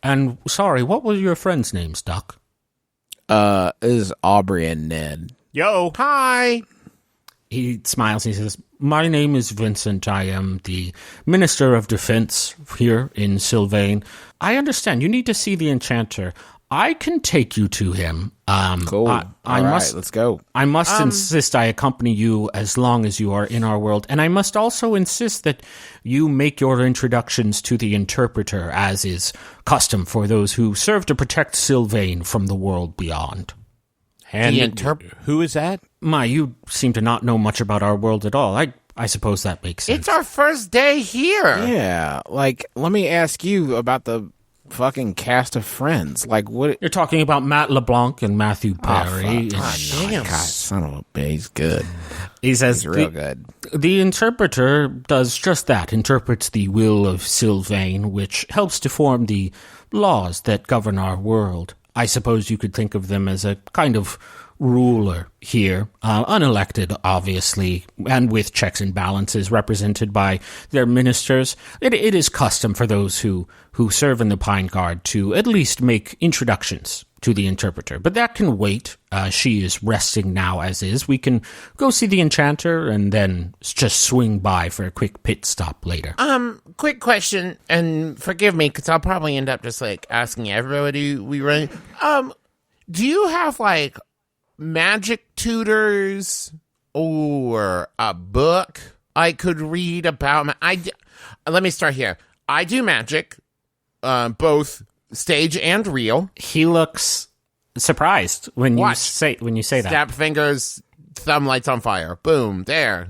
And sorry, what were your friends' names, Doc? This is Aubrey and Ned. Yo. Hi. He smiles and he says, My name is Vincent. I am the Minister of Defense here in Sylvain. I understand you need to see the Enchanter. I can take you to him. Cool. I All right, must, let's go. I must insist I accompany you as long as you are in our world, and I must also insist that you make your introductions to the interpreter, as is custom for those who serve to protect Sylvain from the world beyond. And who is that? You seem to not know much about our world at all. I suppose that makes sense. It's our first day here. Yeah, like, let me ask you about the fucking cast of friends. Like, what? You're talking about Matt LeBlanc and Matthew Perry. Damn. God, son of a bitch, he's good. he says, He's real good. The interpreter does just that, interprets the will of Sylvain, which helps to form the laws that govern our world. I suppose you could think of them as a kind of ruler here, unelected, obviously, and with checks and balances represented by their ministers. It is custom for those who serve in the Pine Guard to at least make introductions to the interpreter. But that can wait. She is resting now as is. We can go see the Enchanter and then just swing by for a quick pit stop later. Quick question, and forgive me, because I'll probably end up just, like, asking everybody we run. Do you have, like, magic tutors or a book I could read about? Let me start here. I do magic, both stage and real. he looks surprised when you Watch. say that. Snap fingers, thumb lights on fire. Boom, there.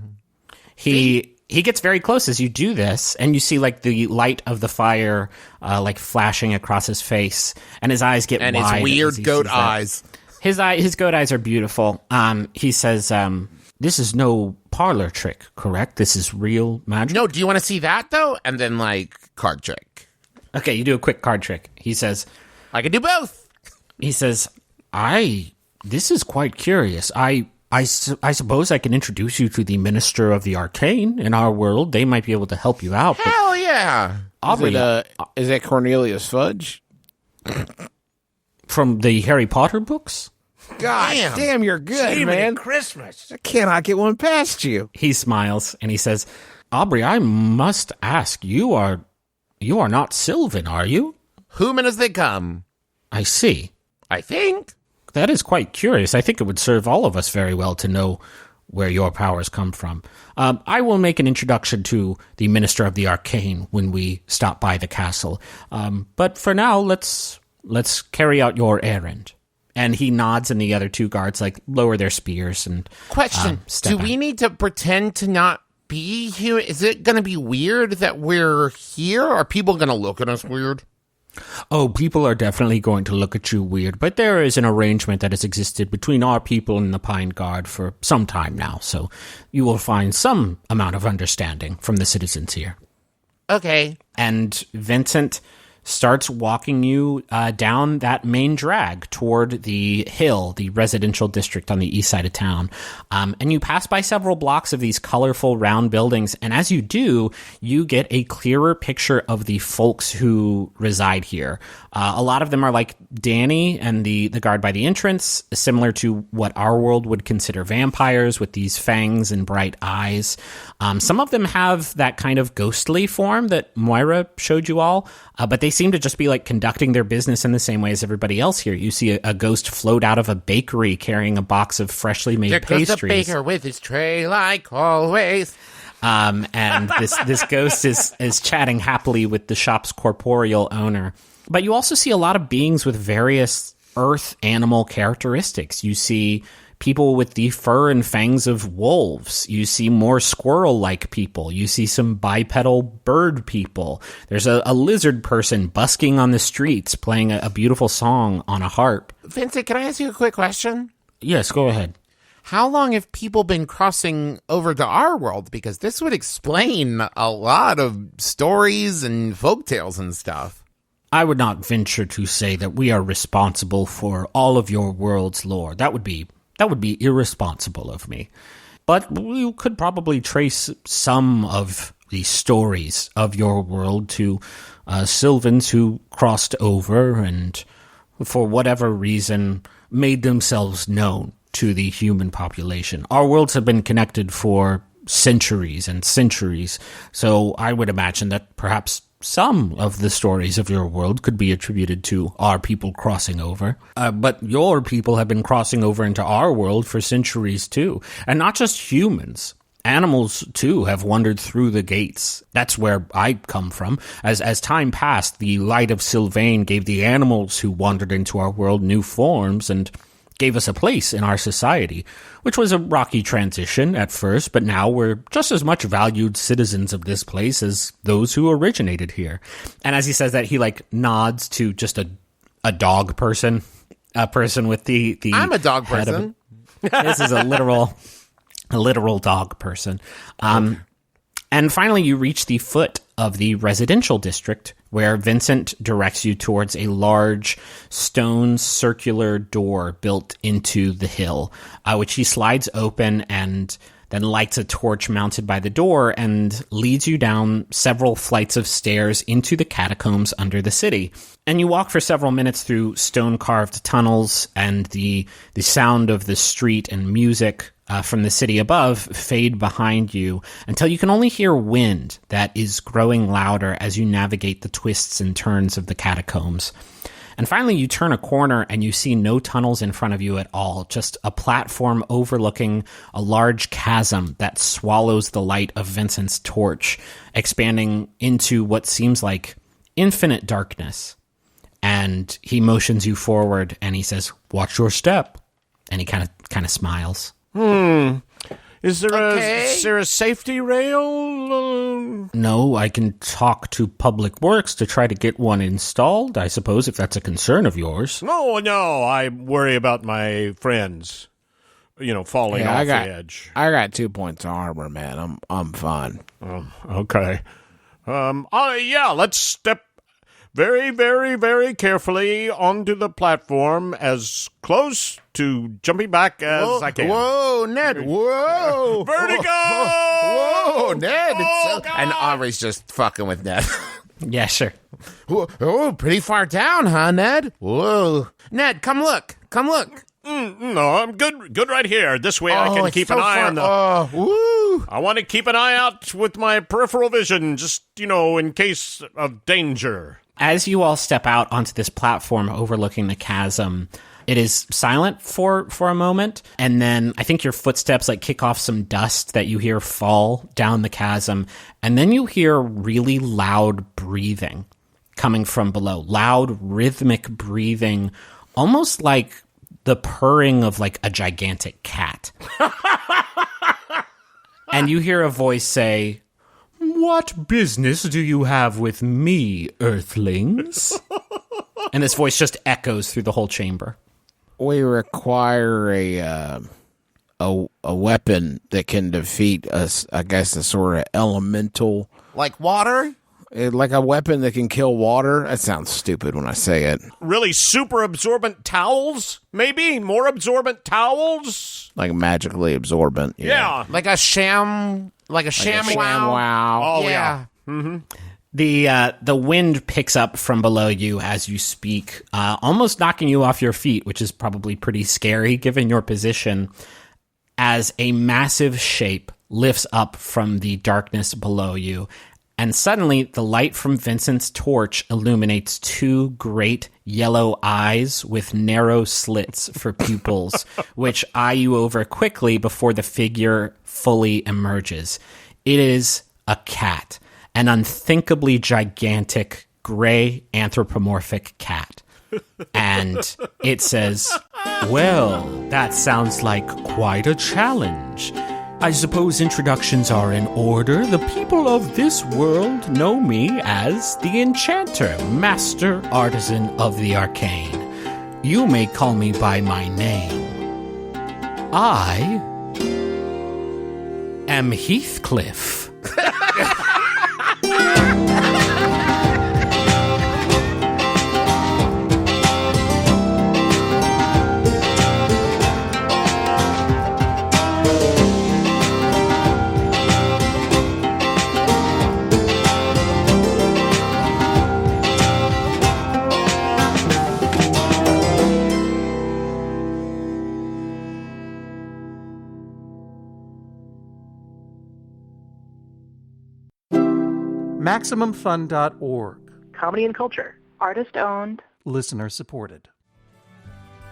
He gets very close as you do this, and you see like the light of the fire like flashing across his face, and his eyes get And wide his as weird he goat sees that. eyes. His goat eyes are beautiful. He says, This is no parlor trick, correct? This is real magic? No, do you want to see that, though? And then, like, card trick. okay, you do a quick card trick. He says, I can do both. This is quite curious. I suppose I can introduce you to the Minister of the Arcane in our world. They might be able to help you out. But Hell yeah. Aubrey, Is it Cornelius Fudge? from the Harry Potter books? God damn, you're good, man. Christmas. I cannot get one past you. he smiles, and he says, Aubrey, I must ask, you are not Sylvan, are you? Human as they come. I see. I think. That is quite curious. I think it would serve all of us very well to know where your powers come from. I will make an introduction to the Minister of the Arcane when we stop by the castle. But for now, let's carry out your errand. and he nods, and the other two guards like lower their spears and Question: step do we back. need to pretend to not be here? Is it going to be weird that we're here? Are people going to look at us weird? Oh, people are definitely going to look at you weird, but there is an arrangement that has existed between our people and the Pine Guard for some time now, so you will find some amount of understanding from the citizens here. Okay. And Vincent starts walking you down that main drag toward the hill, the residential district on the east side of town. And you pass by several blocks of these colorful round buildings. And as you do, you get a clearer picture of the folks who reside here. A lot of them are like Danny and the guard by the entrance, similar to what our world would consider vampires with these fangs and bright eyes. Some of them have that kind of ghostly form that Moira showed you all, but they seem to just be like conducting their business in the same way as everybody else here. You see a ghost float out of a bakery carrying a box of freshly made There goes the pastries. baker with his tray like always. And this ghost is chatting happily with the shop's corporeal owner. But you also see a lot of beings with various earth animal characteristics. You see people with the fur and fangs of wolves. You see more squirrel-like people. You see some bipedal bird people. There's a lizard person busking on the streets, playing a beautiful song on a harp. Vincent, can I ask you a quick question? Yes, go ahead. How long have people been crossing over to our world? Because this would explain a lot of stories and folktales and stuff. I would not venture to say that we are responsible for all of your world's lore. That would be irresponsible of me. But we could probably trace some of the stories of your world to Sylvans who crossed over and, for whatever reason, made themselves known to the human population. Our worlds have been connected for centuries and centuries, so I would imagine that perhaps some of the stories of your world could be attributed to our people crossing over. But your people have been crossing over into our world for centuries too. And not just humans. Animals, too, have wandered through the gates. That's where I come from. As time passed, the light of Sylvain gave the animals who wandered into our world new forms and gave us a place in our society, which was a rocky transition at first, but now we're just as much valued citizens of this place as those who originated here. And as he says that, he nods to just a dog person, a person with the I'm a dog person. This is a literal dog person. And finally, you reach the foot of the residential district, where Vincent directs you towards a large stone circular door built into the hill, which he slides open and then lights a torch mounted by the door and leads you down several flights of stairs into the catacombs under the city. And you walk for several minutes through stone-carved tunnels, and the sound of the street and music from the city above fade behind you until you can only hear wind that is growing louder as you navigate the twists and turns of the catacombs. And finally, you turn a corner and you see no tunnels in front of you at all, just a platform overlooking a large chasm that swallows the light of Vincent's torch, expanding into what seems like infinite darkness. And he motions you forward and he says, "Watch your step." And he kind of smiles. Is there a safety rail? No, I can talk to Public Works to try to get one installed, I suppose, if that's a concern of yours. No, I worry about my friends, falling off the edge. I got 2 points of armor, man. I'm fine. Okay. Let's step very, very, very carefully onto the platform, as close to jumping back as I can. Whoa, Ned! Whoa! Vertigo! Whoa, Ned! Oh, and Aubrey's just fucking with Ned. Yeah, sure. Oh, pretty far down, huh, Ned? Whoa. Ned, come look. No, I'm good right here. This way I can keep an eye on the... woo! I want to keep an eye out with my peripheral vision, just, in case of danger. As you all step out onto this platform overlooking the chasm, it is silent for a moment, and then I think your footsteps kick off some dust that you hear fall down the chasm, and then you hear really loud breathing coming from below. Loud, rhythmic breathing, almost like the purring of a gigantic cat. And you hear a voice say, "What business do you have with me, Earthlings?" And this voice just echoes through the whole chamber. We require a weapon that can defeat us, I guess, a sort of elemental. Like water? Like a weapon that can kill water? That sounds stupid when I say it. Really super absorbent towels? Maybe? More absorbent towels? Like magically absorbent. Yeah. Like a sham... Like a ShamWow. Oh, yeah. Mm-hmm. The wind picks up from below you as you speak, almost knocking you off your feet, which is probably pretty scary given your position, as a massive shape lifts up from the darkness below you. And suddenly, the light from Vincent's torch illuminates 2 great yellow eyes with narrow slits for pupils, which eye you over quickly before the figure fully emerges. It is a cat, an unthinkably gigantic, gray, anthropomorphic cat. And it says, "Well, that sounds like quite a challenge. I suppose introductions are in order. The people of this world know me as the Enchanter, Master Artisan of the Arcane. You may call me by my name. I am Heathcliff." MaximumFun.org. Comedy and culture. Artist-owned. Listener-supported.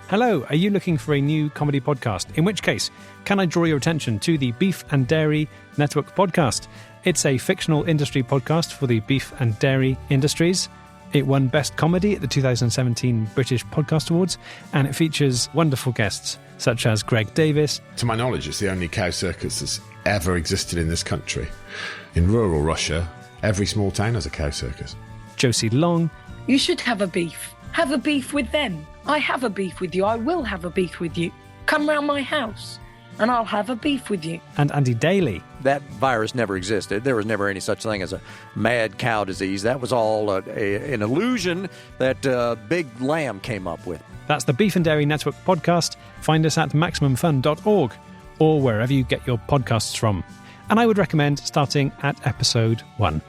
Hello, are you looking for a new comedy podcast? In which case, can I draw your attention to the Beef and Dairy Network podcast? It's a fictional industry podcast for the beef and dairy industries. It won Best Comedy at the 2017 British Podcast Awards, and it features wonderful guests such as Greg Davis. To my knowledge, it's the only cow circus that's ever existed in this country. In rural Russia, every small town has a cow circus. Josie Long. You should have a beef. Have a beef with them. I have a beef with you. I will have a beef with you. Come round my house and I'll have a beef with you. And Andy Daly. That virus never existed. There was never any such thing as a mad cow disease. That was all an illusion that Big Lamb came up with. That's the Beef and Dairy Network podcast. Find us at MaximumFun.org or wherever you get your podcasts from. And I would recommend starting at episode 1.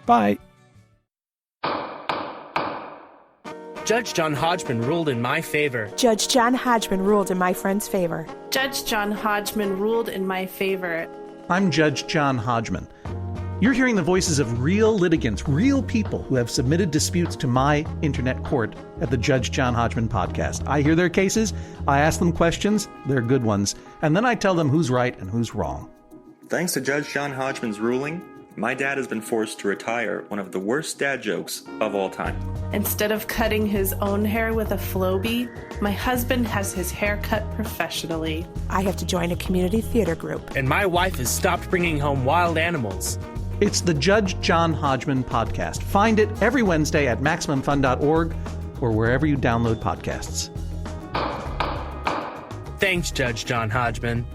Bye. Judge John Hodgman ruled in my favor. Judge John Hodgman ruled in my friend's favor. Judge John Hodgman ruled in my favor. I'm Judge John Hodgman. You're hearing the voices of real litigants, real people who have submitted disputes to my internet court at the Judge John Hodgman podcast. I hear their cases, I ask them questions, they're good ones, and then I tell them who's right and who's wrong. Thanks to Judge John Hodgman's ruling, my dad has been forced to retire one of the worst dad jokes of all time. Instead of cutting his own hair with a Flowbee, my husband has his hair cut professionally. I have to join a community theater group. And my wife has stopped bringing home wild animals. It's the Judge John Hodgman podcast. Find it every Wednesday at MaximumFun.org or wherever you download podcasts. Thanks, Judge John Hodgman.